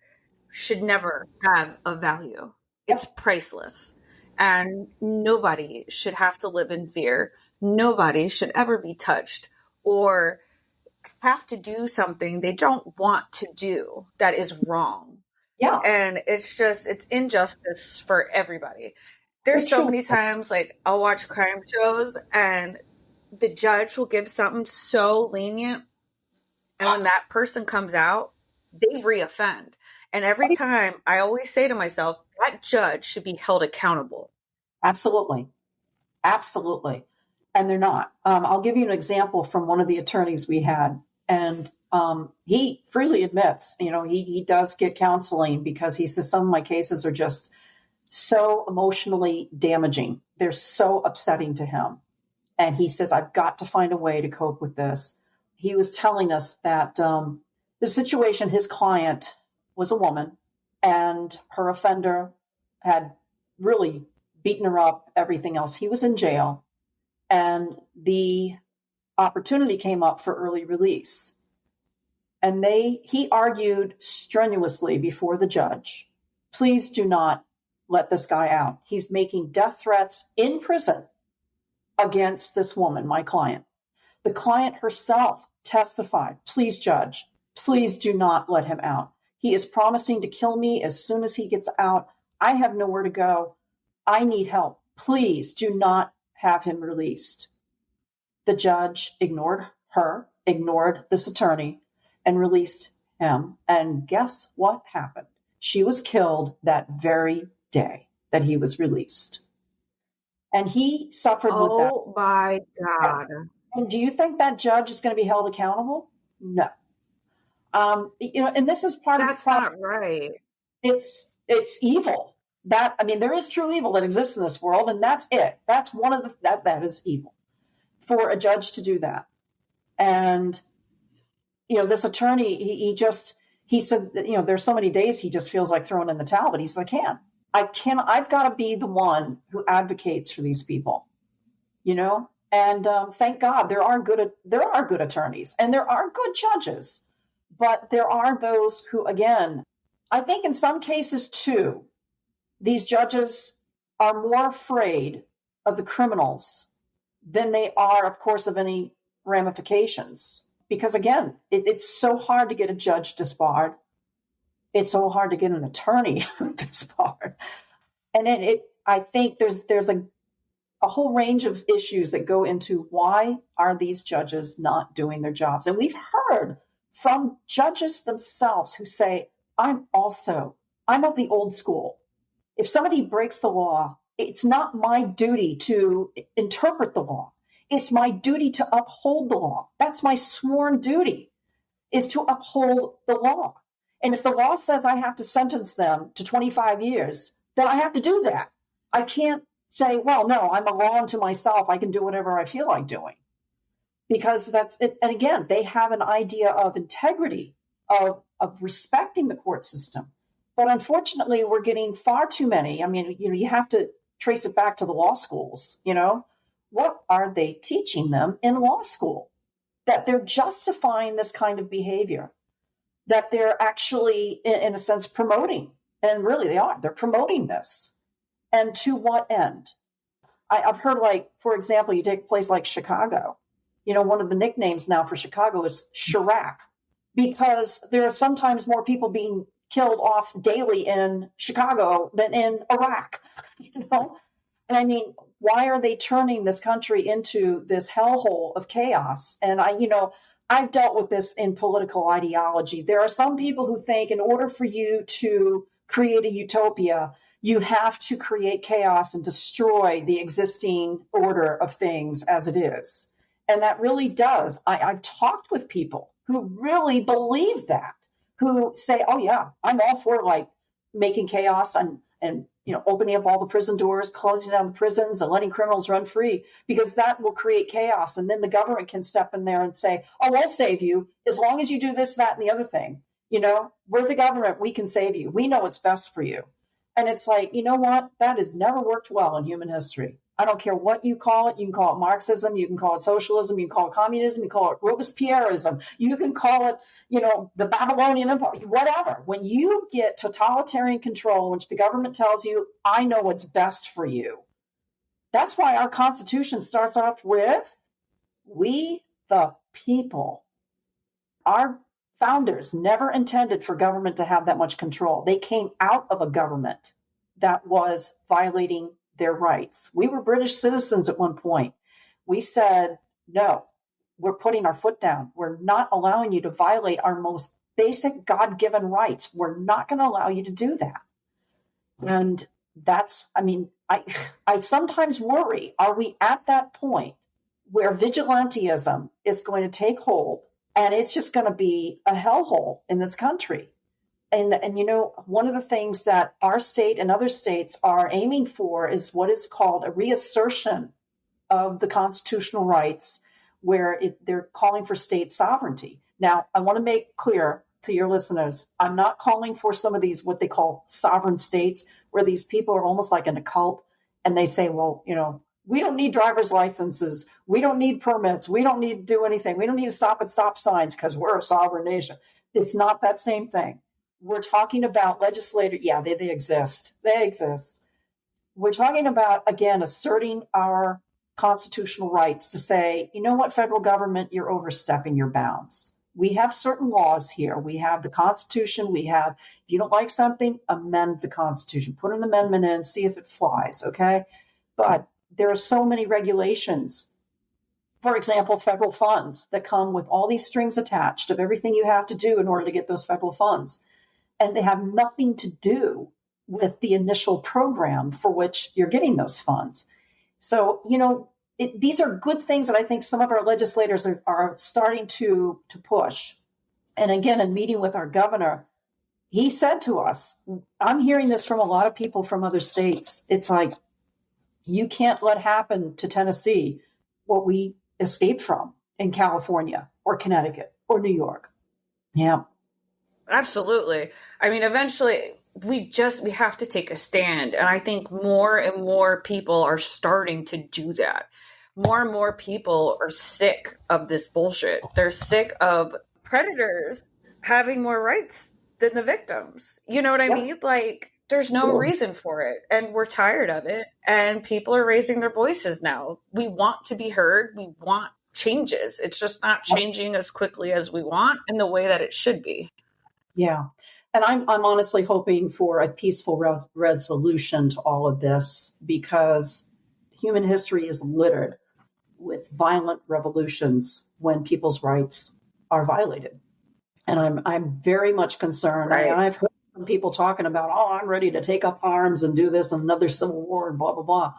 should never have a value. It's priceless. And nobody should have to live in fear. Nobody should ever be touched or have to do something they don't want to do that is wrong. Yeah. And it's injustice for everybody. There's so many times, like, I'll watch crime shows and the judge will give something so lenient. And when that person comes out, they reoffend. And every time I always say to myself, that judge should be held accountable. Absolutely. Absolutely. And they're not. I'll give you an example from one of the attorneys we had. And he freely admits, he does get counseling because he says some of my cases are just so emotionally damaging. They're so upsetting to him. And he says, I've got to find a way to cope with this. He was telling us that the situation, his client was a woman and her offender had really beaten her up, everything else. He was in jail and the opportunity came up for early release. And he argued strenuously before the judge, please do not let this guy out. He's making death threats in prison against this woman, my client. The client herself testified, please, judge, please do not let him out. He is promising to kill me as soon as he gets out. I have nowhere to go. I need help. Please do not have him released. The judge ignored her, ignored this attorney, and released him. And guess what happened? She was killed that very day that he was released. And he suffered with that. Oh my God. And do you think that judge is going to be held accountable? No. And this is part of the problem. That's not right. It's evil. There is true evil that exists in this world, and that's it. That's one of that is evil for a judge to do that. And this attorney, he said that, there's so many days he just feels like throwing in the towel, but he says, I've got to be the one who advocates for these people, and thank God there are good attorneys and there are good judges, but there are those who, again, I think in some cases too, these judges are more afraid of the criminals than they are, of course, of any ramifications. Because again, it's so hard to get a judge disbarred. It's so hard to get an attorney disbarred. And then I think there's a whole range of issues that go into why are these judges not doing their jobs. And we've heard from judges themselves who say, I'm of the old school. If somebody breaks the law, it's not my duty to interpret the law. It's my duty to uphold the law. That's my sworn duty, is to uphold the law. And if the law says I have to sentence them to 25 years, then I have to do that. I can't say, well, no, I'm a law unto myself. I can do whatever I feel like doing. Because that's it. And again, they have an idea of integrity, of respecting the court system. But unfortunately, we're getting far too many. You have to trace it back to the law schools. What are they teaching them in law school? That they're justifying this kind of behavior, that they're actually, in a sense, promoting. And really, they are. They're promoting this. And to what end? I've heard, for example, you take a place like Chicago. One of the nicknames now for Chicago is Chirac, because there are sometimes more people being killed off daily in Chicago than in Iraq, And why are they turning this country into this hellhole of chaos? And I've dealt with this in political ideology. There are some people who think in order for you to create a utopia, you have to create chaos and destroy the existing order of things as it is. And that really does. I've talked with people who really believe that, who say, oh yeah, I'm all for making chaos and opening up all the prison doors, closing down the prisons and letting criminals run free, because that will create chaos. And then the government can step in there and say, oh, we'll save you as long as you do this, that, and the other thing. We're the government. We can save you. We know what's best for you. And it's like, you know what? That has never worked well in human history. I don't care what you call it. You can call it Marxism. You can call it socialism. You can call it communism. You can call it Robespierreism. You can call it, the Babylonian Empire, whatever. When you get totalitarian control, which the government tells you, I know what's best for you. That's why our Constitution starts off with, we the people. our founders never intended for government to have that much control. They came out of a government that was violating their rights. We were British citizens at one point. We said, no, we're putting our foot down. We're not allowing you to violate our most basic God-given rights. We're not going to allow you to do that. And that's, I mean, I sometimes worry, are we at that point where vigilantism is going to take hold and it's just going to be a hellhole in this country? And, you know, one of the things that our state and other states are aiming for is what is called a reassertion of the constitutional rights, where they're calling for state sovereignty. Now, I want to make clear to your listeners, I'm not calling for some of these, what they call sovereign states, where these people are almost like in a cult and they say, well, you know, we don't need driver's licenses. We don't need permits. We don't need to do anything. We don't need to stop at stop signs because we're a sovereign nation. It's not that same thing. We're talking about legislators. Yeah, they exist. They exist. We're talking about, again, asserting our constitutional rights to say, you know what, federal government, you're overstepping your bounds. We have certain laws here. We have the Constitution. We have, if you don't like something, amend the Constitution. Put an amendment in, see if it flies, okay? But there are so many regulations. For example, federal funds that come with all these strings attached of everything you have to do in order to get those federal funds. And they have nothing to do with the initial program for which you're getting those funds. So, you know, these are good things that I think some of our legislators are starting to push. And again, in meeting with our governor, he said to us, I'm hearing this from a lot of people from other states. It's like, you can't let happen to Tennessee what we escaped from in California or Connecticut or New York. Yeah. Absolutely. I mean, eventually we have to take a stand. And I think more and more people are starting to do that. More and more people are sick of this bullshit. They're sick of predators having more rights than the victims. You know what I mean? Like, there's no reason for it. And we're tired of it. And people are raising their voices now. We want to be heard. We want changes. It's just not changing as quickly as we want in the way that it should be. Yeah. And I'm honestly hoping for a peaceful resolution to all of this, because human history is littered with violent revolutions when people's rights are violated. And I'm very much concerned. Right. I've heard some people talking about, I'm ready to take up arms and do this and another civil war and blah, blah, blah.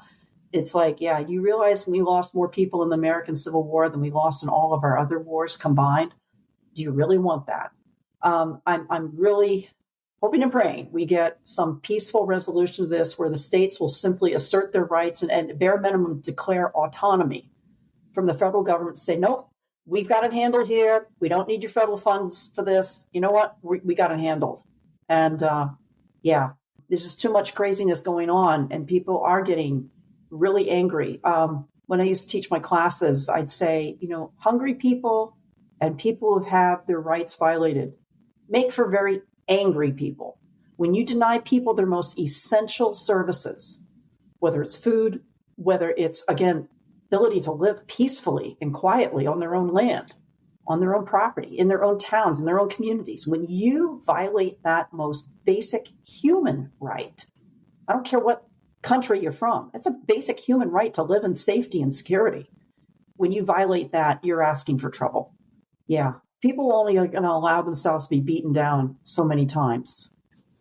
It's like, yeah, you realize we lost more people in the American Civil War than we lost in all of our other wars combined. Do you really want that? I'm really hoping and praying we get some peaceful resolution to this, where the states will simply assert their rights and bare minimum declare autonomy from the federal government to say, nope, we've got it handled here. We don't need your federal funds for this. You know what? We got it handled. And yeah, there's just too much craziness going on, and people are getting really angry. When I used to teach my classes, I'd say, you know, hungry people and people who have their rights violated make for very angry people. When you deny people their most essential services, whether it's food, whether it's, again, ability to live peacefully and quietly on their own land, on their own property, in their own towns, in their own communities, when you violate that most basic human right, I don't care what country you're from, it's a basic human right to live in safety and security. When you violate that, you're asking for trouble. Yeah. People only are going to allow themselves to be beaten down so many times.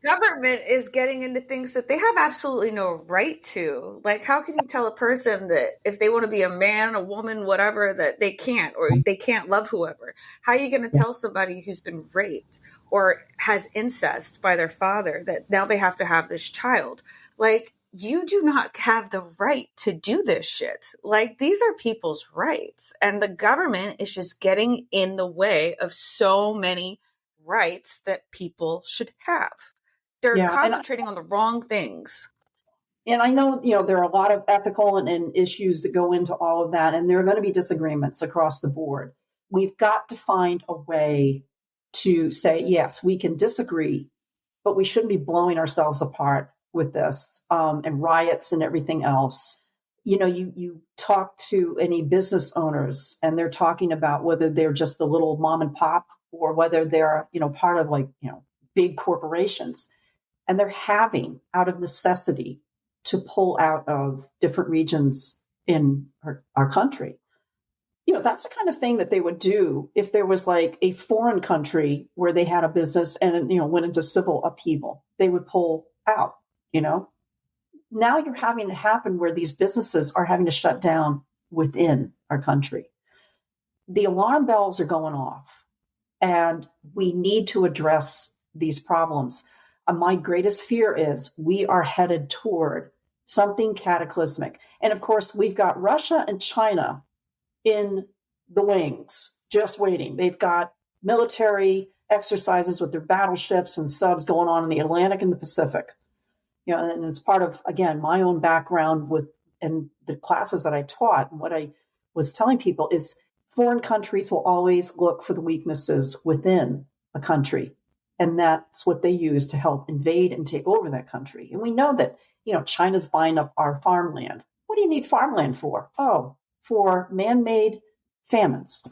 Government is getting into things that they have absolutely no right to. Like, how can you tell a person that if they want to be a man, a woman, whatever, that they can't, or they can't love whoever? How are you going to tell somebody who's been raped or has incest by their father that now they have to have this child? Like, you do not have the right to do this shit. Like, these are people's rights, and the government is just getting in the way of so many rights that people should have. They're concentrating on the wrong things. And I know, you know, there are a lot of ethical and issues that go into all of that, and there are going to be disagreements across the board. We've got to find a way to say, yes, we can disagree, but we shouldn't be blowing ourselves apart with this and riots and everything else. You know, you talk to any business owners and they're talking about whether they're just a little mom and pop or whether they're, part of big corporations, and they're having out of necessity to pull out of different regions in our country. That's the kind of thing that they would do if there was like a foreign country where they had a business and, went into civil upheaval. They would pull out, Now you're having it happen where these businesses are having to shut down within our country. The alarm bells are going off, and we need to address these problems. My greatest fear is we are headed toward something cataclysmic. And of course, we've got Russia and China in the wings, just waiting. They've got military exercises with their battleships and subs going on in the Atlantic and the Pacific. And as part of, again, my own background and the classes that I taught, and what I was telling people is foreign countries will always look for the weaknesses within a country. And that's what they use to help invade and take over that country. And we know that, China's buying up our farmland. What do you need farmland for? Oh, for man-made famines.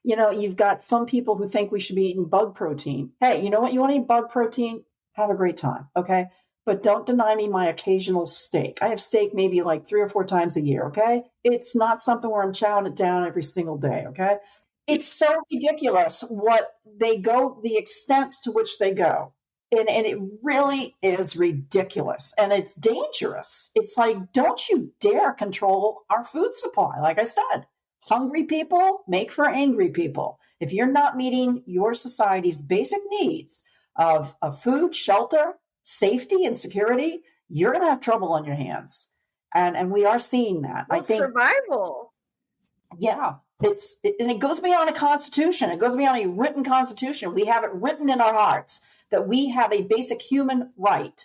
You've got some people who think we should be eating bug protein. Hey, you know what? You want to eat bug protein? Have a great time. Okay. But don't deny me my occasional steak. I have steak maybe like 3 or 4 times a year. Okay. It's not something where I'm chowing it down every single day. Okay. It's so ridiculous the extents to which they go. And it really is ridiculous, and it's dangerous. It's like, don't you dare control our food supply. Like I said, hungry people make for angry people. If you're not meeting your society's basic needs of food, shelter, safety, and security, you're going to have trouble on your hands. And we are seeing that. Well, I think survival. Yeah. And it goes beyond a constitution. It goes beyond a written constitution. We have it written in our hearts that we have a basic human right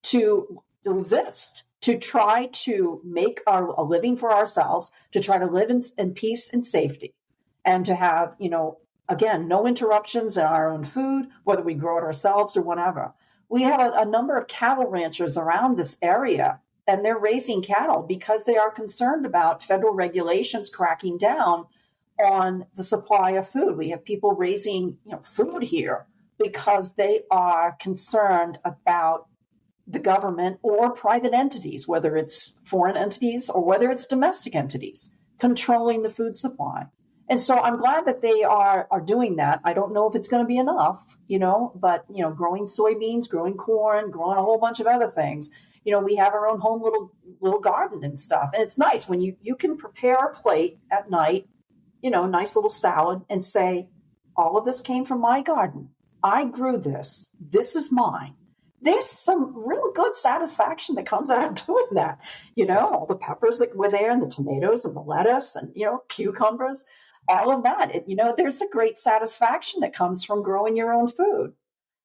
to exist, to try to make a living for ourselves, to try to live in peace and safety, and to have, again, no interruptions in our own food, whether we grow it ourselves or whatever. We have a number of cattle ranchers around this area, and they're raising cattle because they are concerned about federal regulations cracking down on the supply of food. We have people raising, food here because they are concerned about the government or private entities, whether it's foreign entities or whether it's domestic entities, controlling the food supply. And so I'm glad that they are doing that. I don't know if it's going to be enough, but, growing soybeans, growing corn, growing a whole bunch of other things. We have our own home little garden and stuff. And it's nice when you can prepare a plate at night, nice little salad, and say, all of this came from my garden. I grew this. This is mine. There's some real good satisfaction that comes out of doing that. All the peppers that were there and the tomatoes and the lettuce and, cucumbers, all of that. There's a great satisfaction that comes from growing your own food.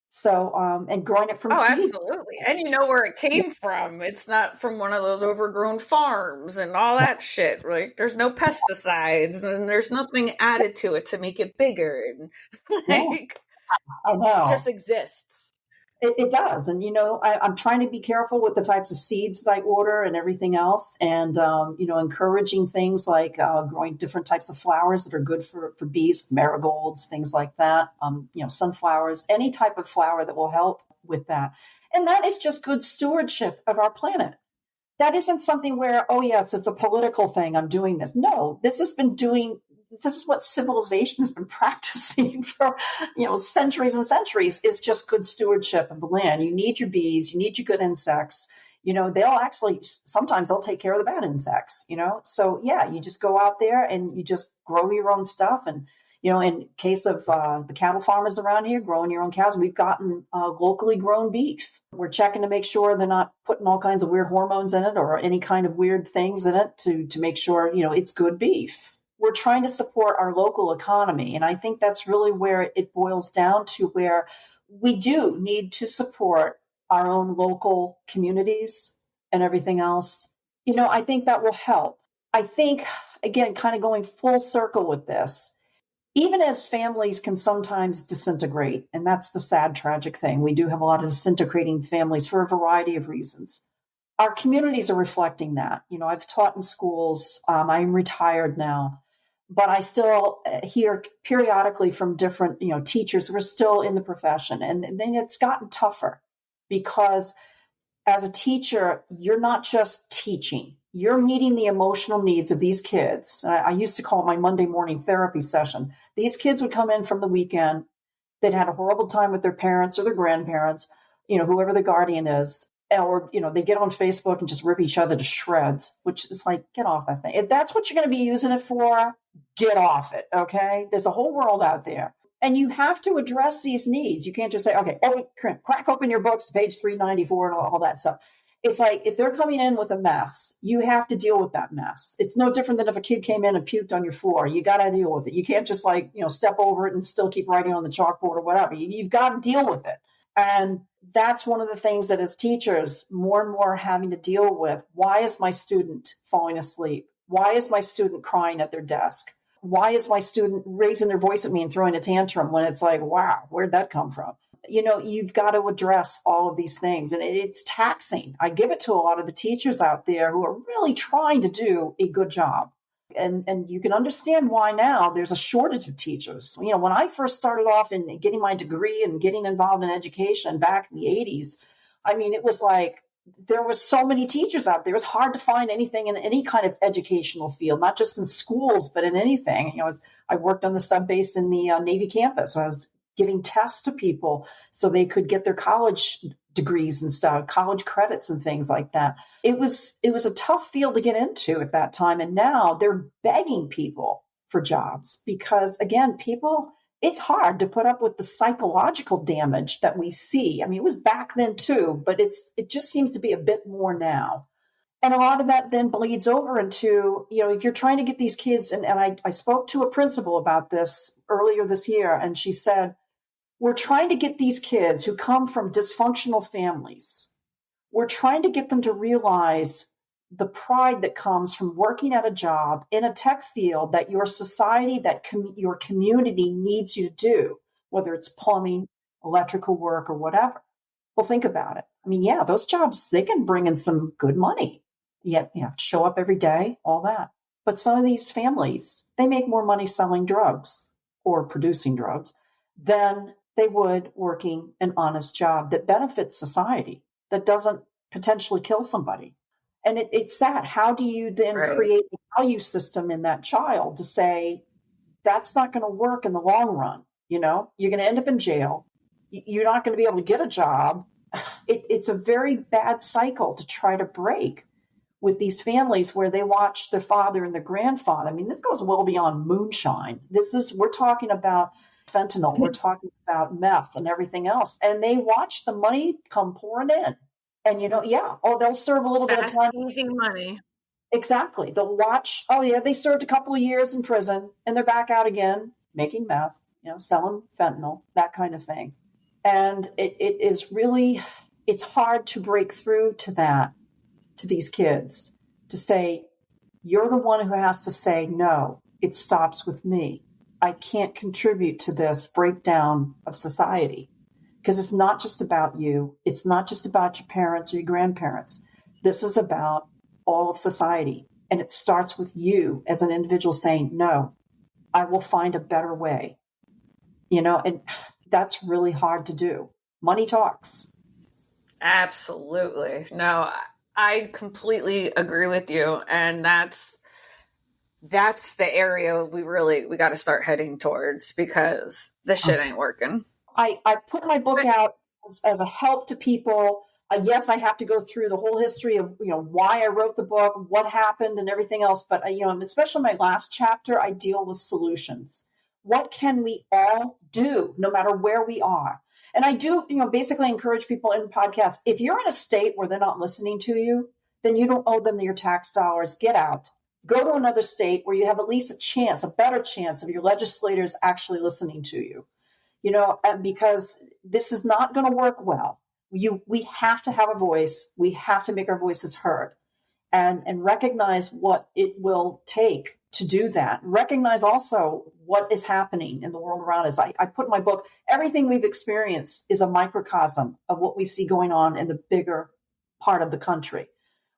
So, and growing it from seed. Absolutely. And you know where it came from. It's not from one of those overgrown farms and all that shit. Like, there's no pesticides and there's nothing added to it to make it bigger. And I know. It just exists. It does. And, I'm trying to be careful with the types of seeds that I order and everything else. And, encouraging things like growing different types of flowers that are good for bees, marigolds, things like that. Sunflowers, any type of flower that will help with that. And that is just good stewardship of our planet. That isn't something where, oh, yes, it's a political thing. I'm doing this. No, this is what civilization has been practicing for, centuries and centuries, is just good stewardship of the land. You need your bees, you need your good insects. Sometimes they'll take care of the bad insects, So yeah, you just go out there and you just grow your own stuff. And, in case of the cattle farmers around here, growing your own cows, we've gotten locally grown beef. We're checking to make sure they're not putting all kinds of weird hormones in it or any kind of weird things in it to make sure, it's good beef. We're trying to support our local economy. And I think that's really where it boils down to, where we do need to support our own local communities and everything else. I think that will help. I think, again, kind of going full circle with this, even as families can sometimes disintegrate, and that's the sad, tragic thing. We do have a lot of disintegrating families for a variety of reasons. Our communities are reflecting that. I've taught in schools. I'm retired now. but I still hear periodically from different, teachers who are still in the profession. And then it's gotten tougher because as a teacher, you're not just teaching, you're meeting the emotional needs of these kids. I used to call it my Monday morning therapy session. These kids would come in from the weekend. They'd had a horrible time with their parents or their grandparents, whoever the guardian is. Or, they get on Facebook and just rip each other to shreds, which is like, get off that thing. If that's what you're going to be using it for, get off it, okay? There's a whole world out there. And you have to address these needs. You can't just say, okay, crack open your books, page 394 and all that stuff. It's like, if they're coming in with a mess, you have to deal with that mess. It's no different than if a kid came in and puked on your floor. You got to deal with it. You can't just step over it and still keep writing on the chalkboard or whatever. You've got to deal with it. And that's one of the things that as teachers, more and more having to deal with. Why is my student falling asleep? Why is my student crying at their desk? Why is my student raising their voice at me and throwing a tantrum when it's like, wow, where'd that come from? You've got to address all of these things, and it's taxing. I give it to a lot of the teachers out there who are really trying to do a good job. And you can understand why now there's a shortage of teachers. When I first started off in getting my degree and getting involved in education back in the 80s, it was like there were so many teachers out there. It was hard to find anything in any kind of educational field, not just in schools, but in anything. I worked on the subbase in the Navy campus. So I was giving tests to people so they could get their college degrees and stuff, college credits and things like that. It was a tough field to get into at that time. And now they're begging people for jobs because, again, it's hard to put up with the psychological damage that we see. It was back then too, but it just seems to be a bit more now. And a lot of that then bleeds over into, if you're trying to get these kids, and I spoke to a principal about this earlier this year, and she said, we're trying to get these kids who come from dysfunctional families, we're trying to get them to realize the pride that comes from working at a job in a tech field that your society, that your community needs you to do, whether it's plumbing, electrical work, or whatever. Well, think about it. Yeah, those jobs, they can bring in some good money. Yet you have to show up every day, all that. But some of these families, they make more money selling drugs or producing drugs than they would working an honest job that benefits society, that doesn't potentially kill somebody. And it's sad. How do you then create a value system in that child to say, that's not going to work in the long run? You're going to end up in jail. You're not going to be able to get a job. It's a very bad cycle to try to break with these families where they watch their father and their grandfather. This goes well beyond moonshine. We're talking about fentanyl. We're talking about meth and everything else. And they watch the money come pouring in. And, they'll serve a little bit of time. Easy money. Exactly. They'll watch, they served a couple of years in prison and they're back out again, making meth, selling fentanyl, that kind of thing. And it is really, it's hard to break through to that, to these kids, to say, you're the one who has to say, no, it stops with me. I can't contribute to this breakdown of society. Because it's not just about you. It's not just about your parents or your grandparents. This is about all of society. And it starts with you as an individual saying, no, I will find a better way. And that's really hard to do. Money talks. Absolutely. No, I completely agree with you. And that's the area we got to start heading towards, because the shit ain't working. I put my book out as a help to people. Yes, I have to go through the whole history of, why I wrote the book, what happened and everything else. But, especially my last chapter, I deal with solutions. What can we all do no matter where we are? And I do, basically encourage people in podcasts. If you're in a state where they're not listening to you, then you don't owe them your tax dollars. Get out. Go to another state where you have at least a better chance of your legislators actually listening to you. Because this is not going to work well. We have to have a voice. We have to make our voices heard and recognize what it will take to do that. Recognize also what is happening in the world around us. I put in my book, everything we've experienced is a microcosm of what we see going on in the bigger part of the country,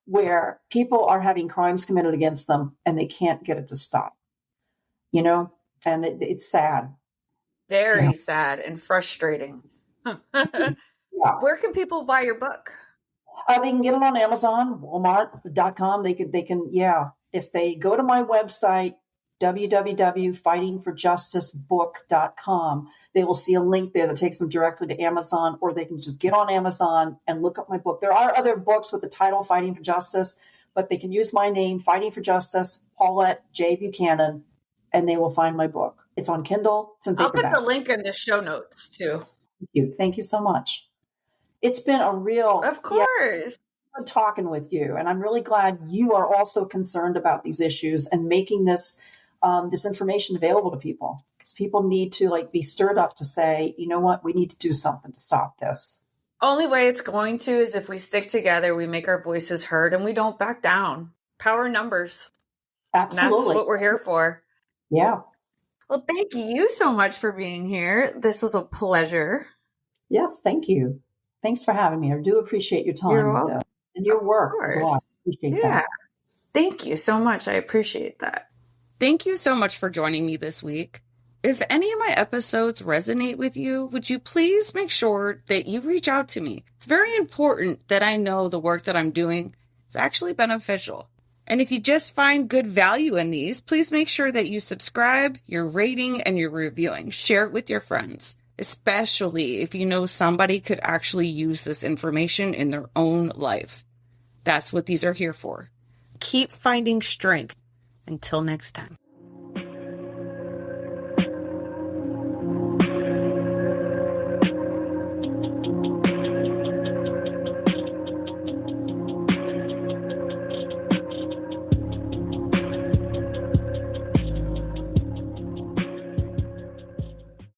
where people are having crimes committed against them and they can't get it to stop. and it's sad. Very sad and frustrating. Yeah. Where can people buy your book? They can get it on Amazon, Walmart.com. They can, if they go to my website, www.fightingforjusticebook.com, they will see a link there that takes them directly to Amazon, or they can just get on Amazon and look up my book. There are other books with the title Fighting for Justice, but they can use my name, Fighting for Justice, Paulette J. Buchanan, and they will find my book. It's on Kindle. It's in paperback. I'll put the link in the show notes too. Thank you so much. It's been a real, of course, talking with you, and I'm really glad you are also concerned about these issues and making this this information available to people, because people need to be stirred up to say, you know what, we need to do something to stop this. Only way it's going to is if we stick together, we make our voices heard, and we don't back down. Power numbers. Absolutely, and that's what we're here for. Yeah. Well, thank you so much for being here. This was a pleasure. Yes, thank you. Thanks for having me. I do appreciate your time. You're welcome. And your work as well. I appreciate that. Thank you so much. I appreciate that. Thank you so much for joining me this week. If any of my episodes resonate with you, would you please make sure that you reach out to me? It's very important that I know the work that I'm doing is actually beneficial. And if you just find good value in these, please make sure that you subscribe, you're rating, and you're reviewing. Share it with your friends, especially if you know somebody could actually use this information in their own life. That's what these are here for. Keep finding strength. Until next time.